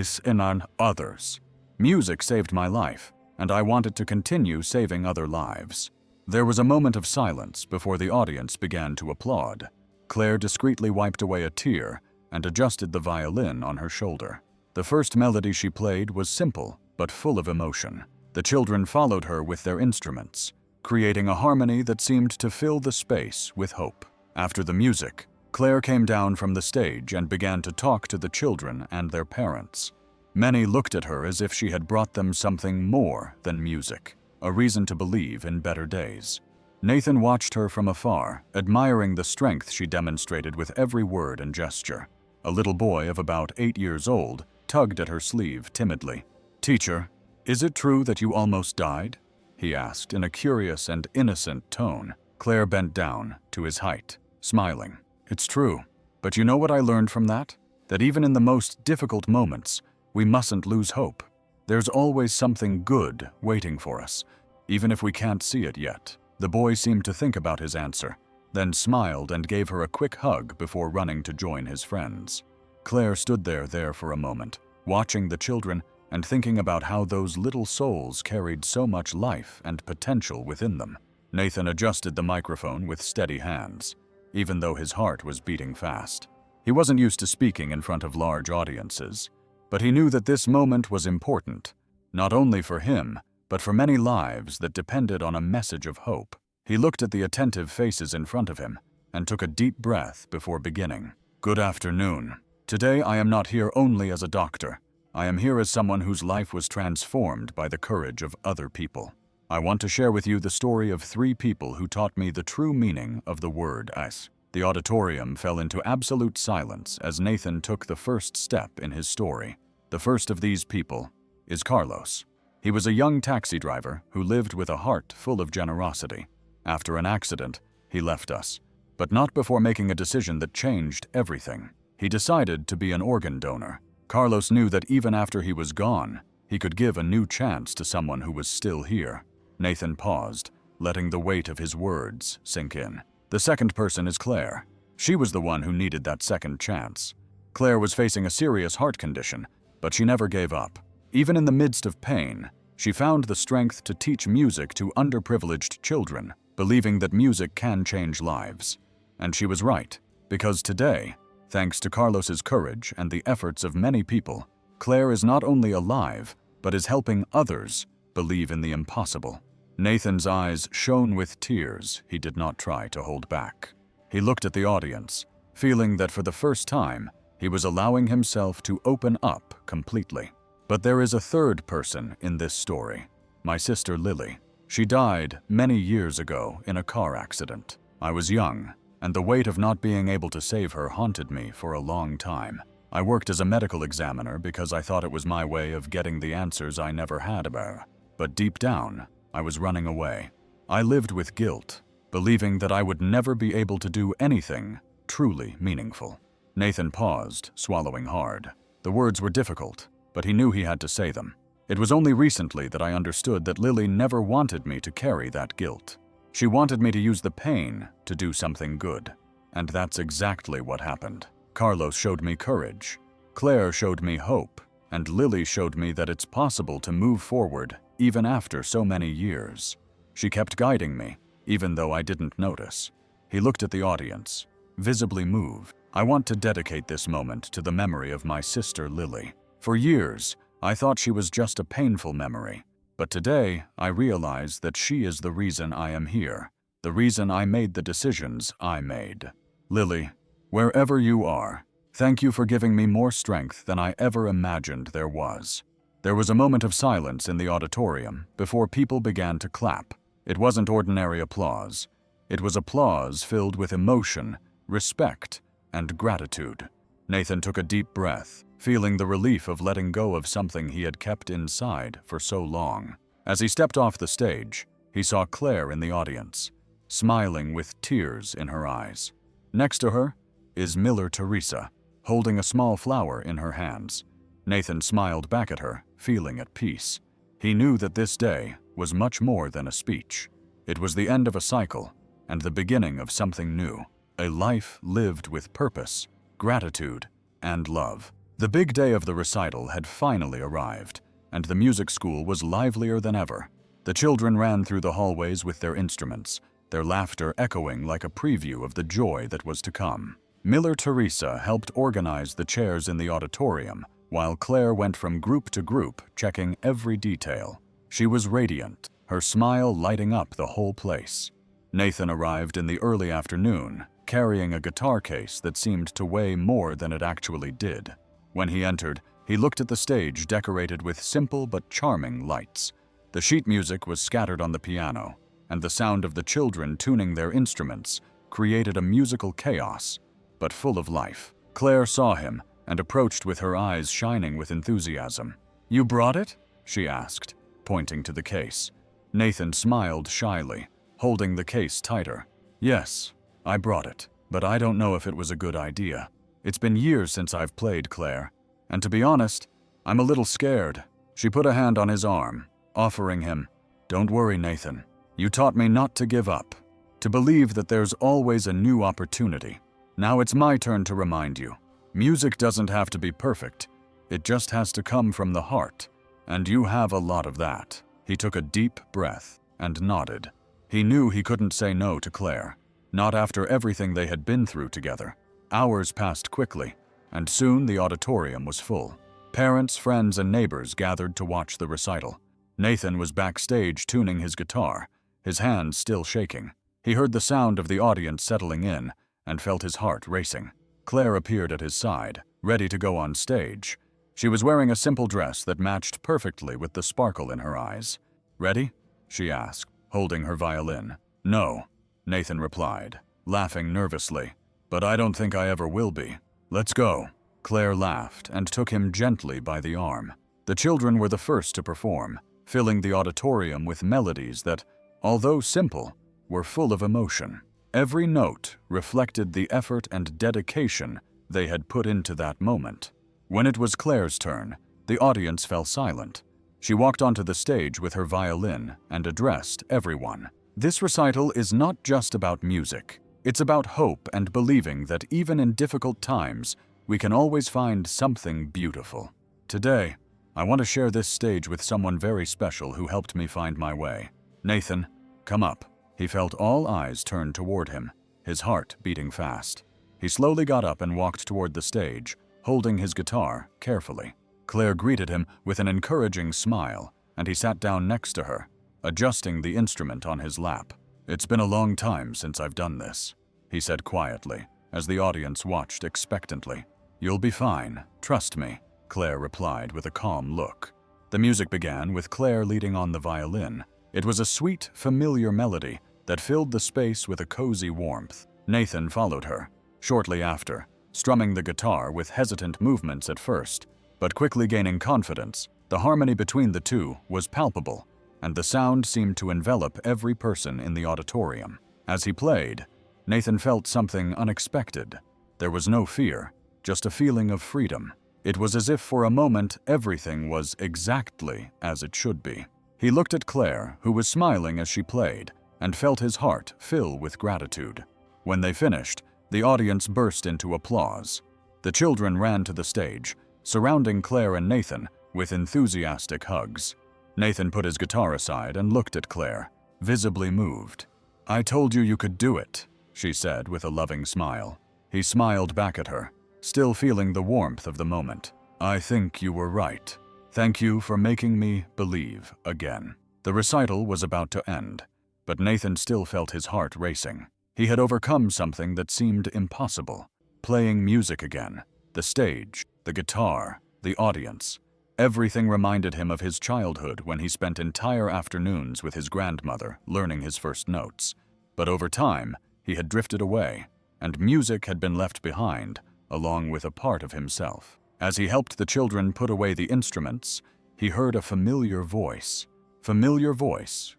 others. Music saved my life, and I wanted to continue saving other lives." There was a moment of silence before the audience began to applaud. Claire discreetly wiped away a tear and adjusted the violin on her shoulder. The first melody she played was simple but full of emotion. The children followed her with their instruments, creating a harmony that seemed to fill the space with hope. After the music, Claire came down from the stage and began to talk to the children and their parents. Many looked at her as if she had brought them something more than music, a reason to believe in better days. Nathan watched her from afar, admiring the strength she demonstrated with every word and gesture. A little boy of about 8 years old tugged at her sleeve timidly. "Teacher, is it true that you almost died?" he asked in a curious and innocent tone. Claire bent down to his height, smiling. "It's true, but you know what I learned from that? That even in the most difficult moments, we mustn't lose hope. There's always something good waiting for us, even if we can't see it yet." The boy seemed to think about his answer, then smiled and gave her a quick hug before running to join his friends. Claire stood there for a moment, watching the children and thinking about how those little souls carried so much life and potential within them. Nathan adjusted the microphone with steady hands, even though his heart was beating fast. He wasn't used to speaking in front of large audiences, but he knew that this moment was important, not only for him, but for many lives that depended on a message of hope. He looked at the attentive faces in front of him and took a deep breath before beginning. "Good afternoon. Today I am not here only as a doctor. I am here as someone whose life was transformed by the courage of other people. I want to share with you the story of 3 people who taught me the true meaning of the word as." The auditorium fell into absolute silence as Nathan took the first step in his story. The first of these people is Carlos. He was a young taxi driver who lived with a heart full of generosity. After an accident, he left us, but not before making a decision that changed everything. He decided to be an organ donor. Carlos knew that even after he was gone, he could give a new chance to someone who was still here. Nathan paused, letting the weight of his words sink in. The second person is Claire. She was the one who needed that second chance. Claire was facing a serious heart condition, but she never gave up. Even in the midst of pain, she found the strength to teach music to underprivileged children, believing that music can change lives. And she was right, because today, thanks to Carlos's courage and the efforts of many people, Claire is not only alive, but is helping others believe in the impossible. Nathan's eyes shone with tears he did not try to hold back. He looked at the audience, feeling that for the first time, he was allowing himself to open up completely. But there is a third person in this story, my sister Lily. She died many years ago in a car accident. I was young, and the weight of not being able to save her haunted me for a long time. I worked as a medical examiner because I thought it was my way of getting the answers I never had about her. But deep down, I was running away. I lived with guilt, believing that I would never be able to do anything truly meaningful. Nathan paused, swallowing hard. The words were difficult, but he knew he had to say them. It was only recently that I understood that Lily never wanted me to carry that guilt. She wanted me to use the pain to do something good. And that's exactly what happened. Carlos showed me courage. Claire showed me hope. And Lily showed me that it's possible to move forward even after so many years. She kept guiding me, even though I didn't notice. He looked at the audience, visibly moved. I want to dedicate this moment to the memory of my sister Lily. For years, I thought she was just a painful memory. But today, I realize that she is the reason I am here, the reason I made the decisions I made. Lily, wherever you are, thank you for giving me more strength than I ever imagined there was. There was a moment of silence in the auditorium before people began to clap. It wasn't ordinary applause. It was applause filled with emotion, respect, and gratitude. Nathan took a deep breath, feeling the relief of letting go of something he had kept inside for so long. As he stepped off the stage, he saw Claire in the audience, smiling with tears in her eyes. Next to her is Miller Teresa, holding a small flower in her hands. Nathan smiled back at her, feeling at peace. He knew that this day was much more than a speech. It was the end of a cycle and the beginning of something new, a life lived with purpose, gratitude, and love. The big day of the recital had finally arrived, and the music school was livelier than ever. The children ran through the hallways with their instruments, their laughter echoing like a preview of the joy that was to come. Miller Teresa helped organize the chairs in the auditorium, while Claire went from group to group, checking every detail. She was radiant, her smile lighting up the whole place. Nathan arrived in the early afternoon, carrying a guitar case that seemed to weigh more than it actually did. When he entered, he looked at the stage decorated with simple but charming lights. The sheet music was scattered on the piano, and the sound of the children tuning their instruments created a musical chaos, but full of life. Claire saw him and approached with her eyes shining with enthusiasm. "You brought it?" she asked, pointing to the case. Nathan smiled shyly, holding the case tighter. "Yes, I brought it, but I don't know if it was a good idea. It's been years since I've played, Claire, and to be honest, I'm a little scared." She put a hand on his arm, offering him, "Don't worry, Nathan. You taught me not to give up, to believe that there's always a new opportunity. Now it's my turn to remind you. Music doesn't have to be perfect. It just has to come from the heart, and you have a lot of that." He took a deep breath and nodded. He knew he couldn't say no to Claire, not after everything they had been through together. Hours passed quickly, and soon the auditorium was full. Parents, friends, and neighbors gathered to watch the recital. Nathan was backstage tuning his guitar, his hands still shaking. He heard the sound of the audience settling in and felt his heart racing. Claire appeared at his side, ready to go on stage. She was wearing a simple dress that matched perfectly with the sparkle in her eyes. "Ready?" she asked, holding her violin. "No," Nathan replied, laughing nervously. "But I don't think I ever will be. Let's go." Claire laughed and took him gently by the arm. The children were the first to perform, filling the auditorium with melodies that, although simple, were full of emotion. Every note reflected the effort and dedication they had put into that moment. When it was Claire's turn, the audience fell silent. She walked onto the stage with her violin and addressed everyone. This recital is not just about music. It's about hope and believing that even in difficult times, we can always find something beautiful. Today, I want to share this stage with someone very special who helped me find my way. Nathan, come up. He felt all eyes turned toward him, his heart beating fast. He slowly got up and walked toward the stage, holding his guitar carefully. Claire greeted him with an encouraging smile, and he sat down next to her, adjusting the instrument on his lap. "It's been a long time since I've done this," he said quietly, as the audience watched expectantly. "You'll be fine, trust me," Claire replied with a calm look. The music began with Claire leading on the violin. It was a sweet, familiar melody, that filled the space with a cozy warmth. Nathan followed her, shortly after, strumming the guitar with hesitant movements at first, but quickly gaining confidence. The harmony between the two was palpable, and the sound seemed to envelop every person in the auditorium. As he played, Nathan felt something unexpected. There was no fear, just a feeling of freedom. It was as if for a moment everything was exactly as it should be. He looked at Claire, who was smiling as she played, and felt his heart fill with gratitude. When they finished, the audience burst into applause. The children ran to the stage, surrounding Claire and Nathan with enthusiastic hugs. Nathan put his guitar aside and looked at Claire, visibly moved. "I told you you could do it," she said with a loving smile. He smiled back at her, still feeling the warmth of the moment. "I think you were right. Thank you for making me believe again." The recital was about to end, but Nathan still felt his heart racing. He had overcome something that seemed impossible. Playing music again. The stage, the guitar, the audience. Everything reminded him of his childhood when he spent entire afternoons with his grandmother learning his first notes. But over time, he had drifted away, and music had been left behind, along with a part of himself. As he helped the children put away the instruments, he heard a familiar voice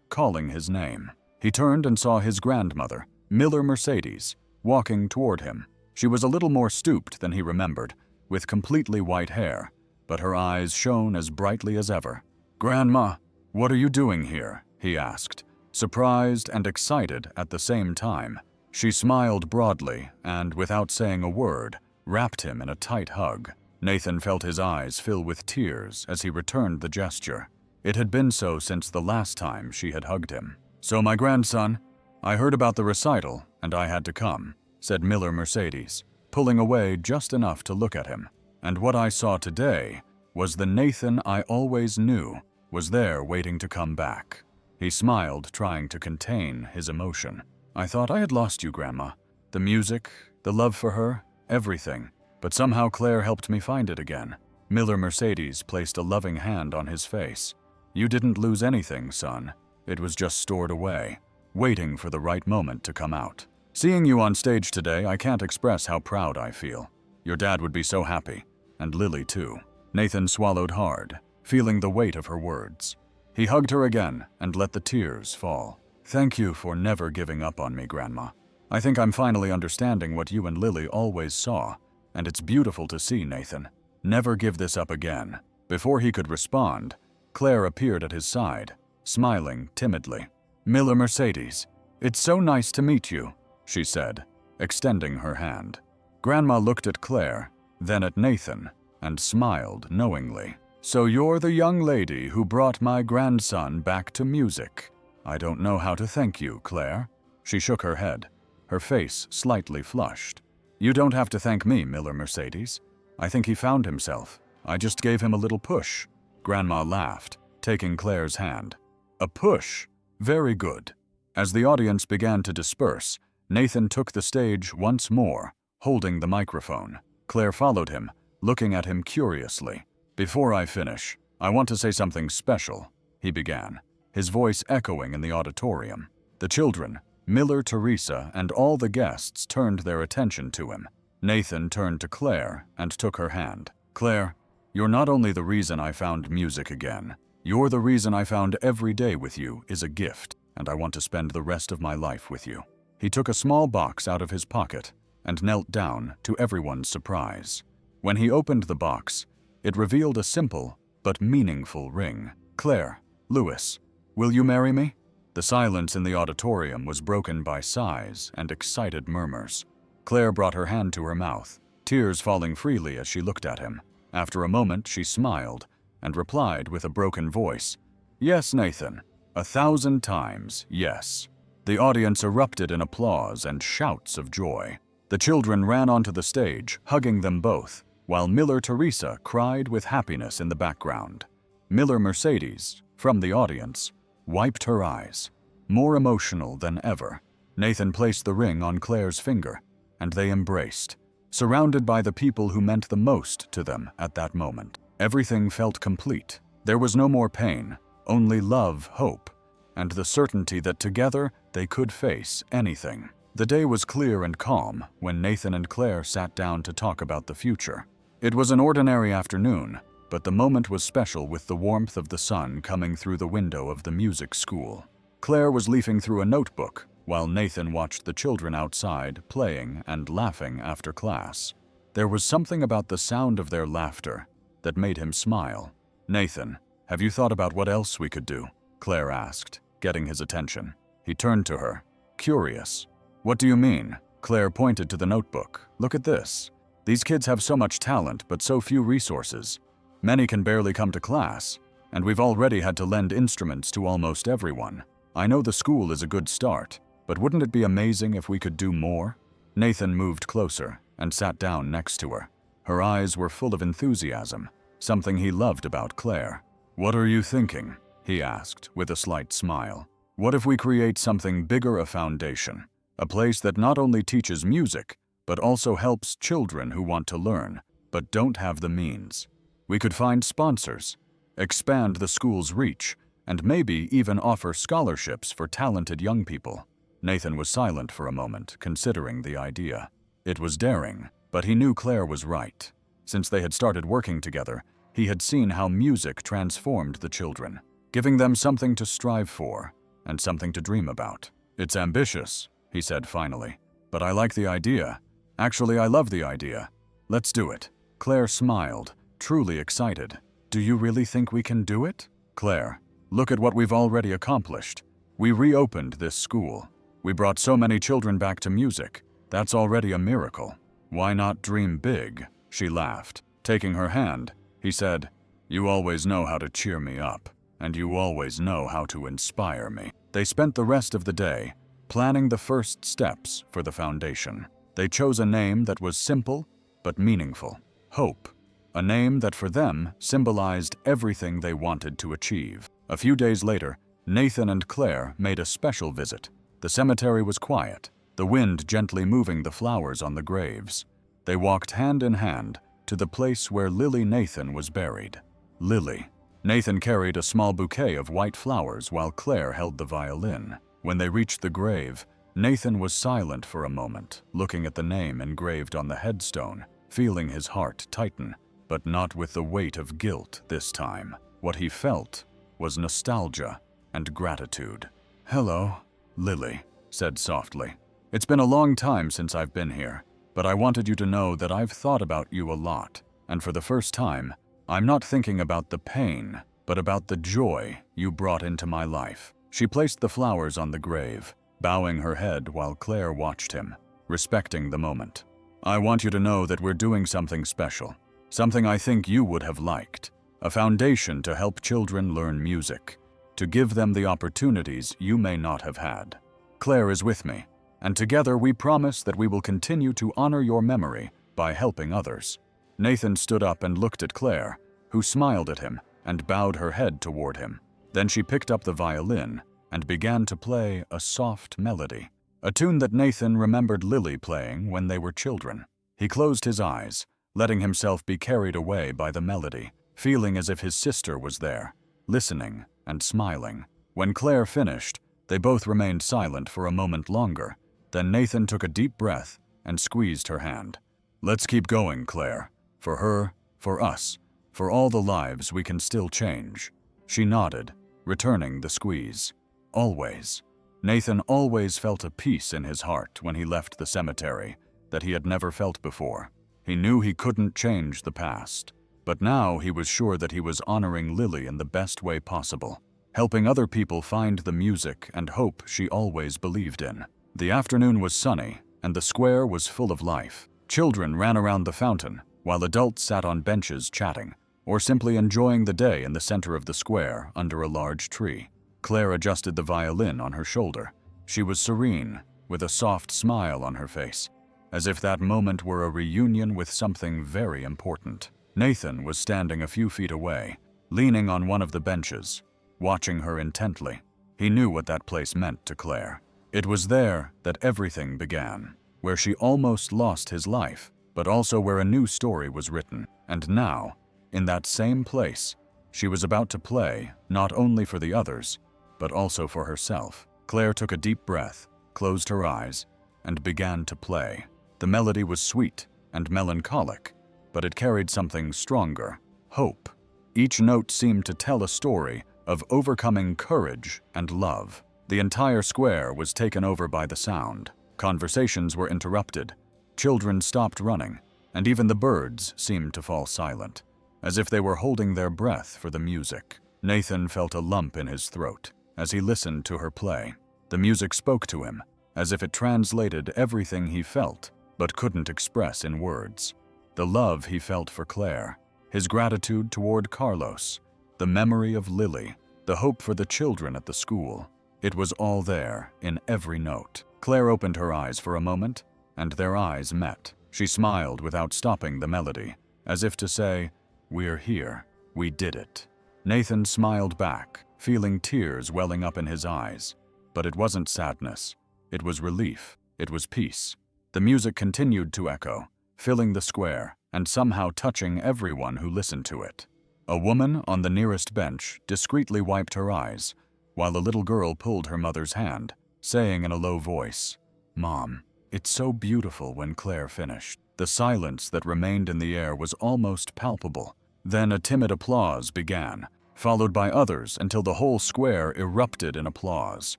calling his name. He turned and saw his grandmother, Miller Mercedes, walking toward him. She was a little more stooped than he remembered, with completely white hair, but her eyes shone as brightly as ever. "Grandma, what are you doing here?" he asked, surprised and excited at the same time. She smiled broadly and, without saying a word, wrapped him in a tight hug. Nathan felt his eyes fill with tears as he returned the gesture. It had been so since the last time she had hugged him. "So, my grandson, I heard about the recital, and I had to come," said Miller Mercedes, pulling away just enough to look at him. "And what I saw today was the Nathan I always knew was there waiting to come back." He smiled, trying to contain his emotion. "I thought I had lost you, Grandma. The music, the love for her, everything. But somehow Claire helped me find it again." Miller Mercedes placed a loving hand on his face. "You didn't lose anything, son. It was just stored away, waiting for the right moment to come out. Seeing you on stage today, I can't express how proud I feel. Your dad would be so happy, and Lily too." Nathan swallowed hard, feeling the weight of her words. He hugged her again and let the tears fall. "Thank you for never giving up on me, Grandma. I think I'm finally understanding what you and Lily always saw, and it's beautiful to see, Nathan. Never give this up again." Before he could respond, Claire appeared at his side, smiling timidly. "Miller Mercedes, it's so nice to meet you," she said, extending her hand. Grandma looked at Claire, then at Nathan, and smiled knowingly. "So you're the young lady who brought my grandson back to music. I don't know how to thank you, Claire." She shook her head, her face slightly flushed. "You don't have to thank me, Miller Mercedes. I think he found himself. I just gave him a little push." Grandma laughed, taking Claire's hand. "A push? Very good." As the audience began to disperse, Nathan took the stage once more, holding the microphone. Claire followed him, looking at him curiously. "Before I finish, I want to say something special," he began, his voice echoing in the auditorium. The children, Miller, Teresa, and all the guests turned their attention to him. Nathan turned to Claire and took her hand. "Claire, you're not only the reason I found music again. You're the reason I found every day with you is a gift, and I want to spend the rest of my life with you." He took a small box out of his pocket and knelt down to everyone's surprise. When he opened the box, it revealed a simple but meaningful ring. "Claire, Lewis, will you marry me?" The silence in the auditorium was broken by sighs and excited murmurs. Claire brought her hand to her mouth, tears falling freely as she looked at him. After a moment, she smiled and replied with a broken voice, "Yes, Nathan, 1,000 times yes." The audience erupted in applause and shouts of joy. The children ran onto the stage, hugging them both, while Miller Teresa cried with happiness in the background. Miller Mercedes, from the audience, wiped her eyes, more emotional than ever. Nathan placed the ring on Claire's finger, and they embraced, surrounded by the people who meant the most to them at that moment. Everything felt complete. There was no more pain, only love, hope, and the certainty that together They could face anything. The day was clear and calm when Nathan and Claire sat down to talk about the future. It was an ordinary afternoon, but the moment was special with the warmth of the sun coming through the window of the music school. Claire was leafing through a notebook, while Nathan watched the children outside playing and laughing after class. There was something about the sound of their laughter that made him smile. "Nathan, have you thought about what else we could do?" Claire asked, getting his attention. He turned to her, curious. "What do you mean?" Claire pointed to the notebook. "Look at this. These kids have so much talent, but so few resources. Many can barely come to class, and we've already had to lend instruments to almost everyone. I know the school is a good start, but wouldn't it be amazing if we could do more?" Nathan moved closer and sat down next to her. Her eyes were full of enthusiasm, something he loved about Claire. "What are you thinking?" he asked with a slight smile. "What if we create something bigger, a foundation? A place that not only teaches music, but also helps children who want to learn, but don't have the means. We could find sponsors, expand the school's reach, and maybe even offer scholarships for talented young people." Nathan was silent for a moment, considering the idea. It was daring, but he knew Claire was right. Since they had started working together, he had seen how music transformed the children, giving them something to strive for and something to dream about. "It's ambitious," he said finally, "but I like the idea. Actually, I love the idea. Let's do it." Claire smiled, truly excited. "Do you really think we can do it?" "Claire, look at what we've already accomplished. We reopened this school. We brought so many children back to music. That's already a miracle. Why not dream big?" She laughed. Taking her hand, he said, "You always know how to cheer me up, and you always know how to inspire me." They spent the rest of the day planning the first steps for the foundation. They chose a name that was simple but meaningful. Hope. A name that for them symbolized everything they wanted to achieve. A few days later, Nathan and Claire made a special visit. The cemetery was quiet, the wind gently moving the flowers on the graves. They walked hand in hand to the place where Lily Nathan was buried. Lily. Nathan carried a small bouquet of white flowers while Claire held the violin. When they reached the grave, Nathan was silent for a moment, looking at the name engraved on the headstone, feeling his heart tighten, but not with the weight of guilt this time. What he felt was nostalgia and gratitude. "Hello," Lily said softly. "It's been a long time since I've been here, but I wanted you to know that I've thought about you a lot, and for the first time, I'm not thinking about the pain, but about the joy you brought into my life." She placed the flowers on the grave, bowing her head while Claire watched him, respecting the moment. "I want you to know that we're doing something special, something I think you would have liked, a foundation to help children learn music, to give them the opportunities you may not have had. Claire is with me, and together we promise that we will continue to honor your memory by helping others." Nathan stood up and looked at Claire, who smiled at him and bowed her head toward him. Then she picked up the violin and began to play a soft melody, a tune that Nathan remembered Lily playing when they were children. He closed his eyes, letting himself be carried away by the melody, feeling as if his sister was there, listening and smiling. When Claire finished, they both remained silent for a moment longer. Then Nathan took a deep breath and squeezed her hand. "Let's keep going, Claire. For her, for us, for all the lives we can still change." She nodded, returning the squeeze. Always. Nathan always felt a peace in his heart when he left the cemetery that he had never felt before. He knew he couldn't change the past, but now he was sure that he was honoring Lily in the best way possible, helping other people find the music and hope she always believed in. The afternoon was sunny, and the square was full of life. Children ran around the fountain, while adults sat on benches chatting, or simply enjoying the day in the center of the square under a large tree. Claire adjusted the violin on her shoulder. She was serene, with a soft smile on her face, as if that moment were a reunion with something very important. Nathan was standing a few feet away, leaning on one of the benches, watching her intently. He knew what that place meant to Claire. It was there that everything began, where she almost lost his life, but also where a new story was written. And now, in that same place, she was about to play not only for the others, but also for herself. Claire took a deep breath, closed her eyes, and began to play. The melody was sweet and melancholic, but it carried something stronger: hope. Each note seemed to tell a story of overcoming courage and love. The entire square was taken over by the sound. Conversations were interrupted. Children stopped running, and even the birds seemed to fall silent, as if they were holding their breath for the music. Nathan felt a lump in his throat as he listened to her play. The music spoke to him, as if it translated everything he felt but couldn't express in words. The love he felt for Claire, his gratitude toward Carlos, the memory of Lily, the hope for the children at the school. It was all there in every note. Claire opened her eyes for a moment, and their eyes met. She smiled without stopping the melody, as if to say, "We're here. We did it." Nathan smiled back, feeling tears welling up in his eyes. But it wasn't sadness. It was relief. It was peace. The music continued to echo, filling the square and somehow touching everyone who listened to it. A woman on the nearest bench discreetly wiped her eyes, while a little girl pulled her mother's hand, saying in a low voice, "Mom, it's so beautiful." When Claire finished, the silence that remained in the air was almost palpable. Then a timid applause began, followed by others until the whole square erupted in applause.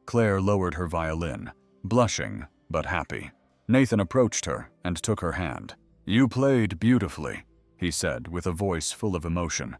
Claire lowered her violin, blushing but happy. Nathan approached her and took her hand. "You played beautifully," he said with a voice full of emotion.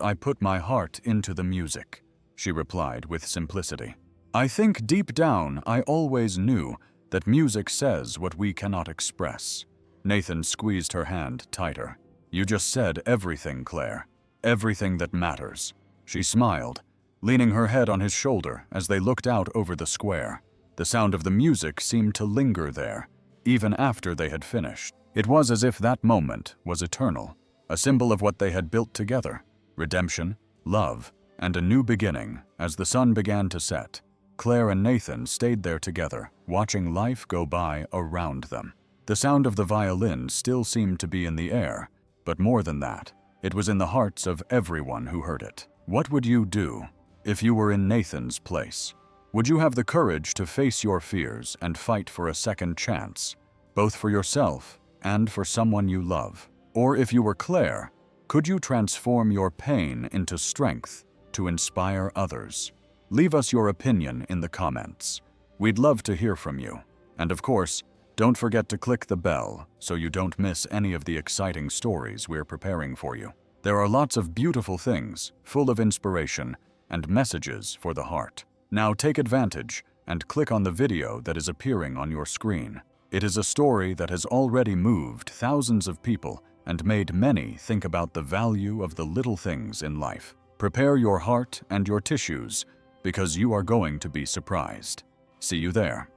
I put my heart into the music," she replied with simplicity. "I think deep down I always knew that music says what we cannot express." Nathan squeezed her hand tighter. "You just said everything, Claire. Everything that matters." She smiled, leaning her head on his shoulder as they looked out over the square. The sound of the music seemed to linger there, even after they had finished. It was as if that moment was eternal, a symbol of what they had built together: redemption, love, and a new beginning. As the sun began to set, Claire and Nathan stayed there together, watching life go by around them. The sound of the violin still seemed to be in the air, but more than that, it was in the hearts of everyone who heard it. What would you do if you were in Nathan's place? Would you have the courage to face your fears and fight for a second chance, both for yourself and for someone you love? Or if you were Claire, could you transform your pain into strength to inspire others? Leave us your opinion in the comments. We'd love to hear from you. And of course, don't forget to click the bell so you don't miss any of the exciting stories we're preparing for you. There are lots of beautiful things, full of inspiration and messages for the heart. Now take advantage and click on the video that is appearing on your screen. It is a story that has already moved thousands of people and made many think about the value of the little things in life. Prepare your heart and your tissues, because you are going to be surprised. See you there.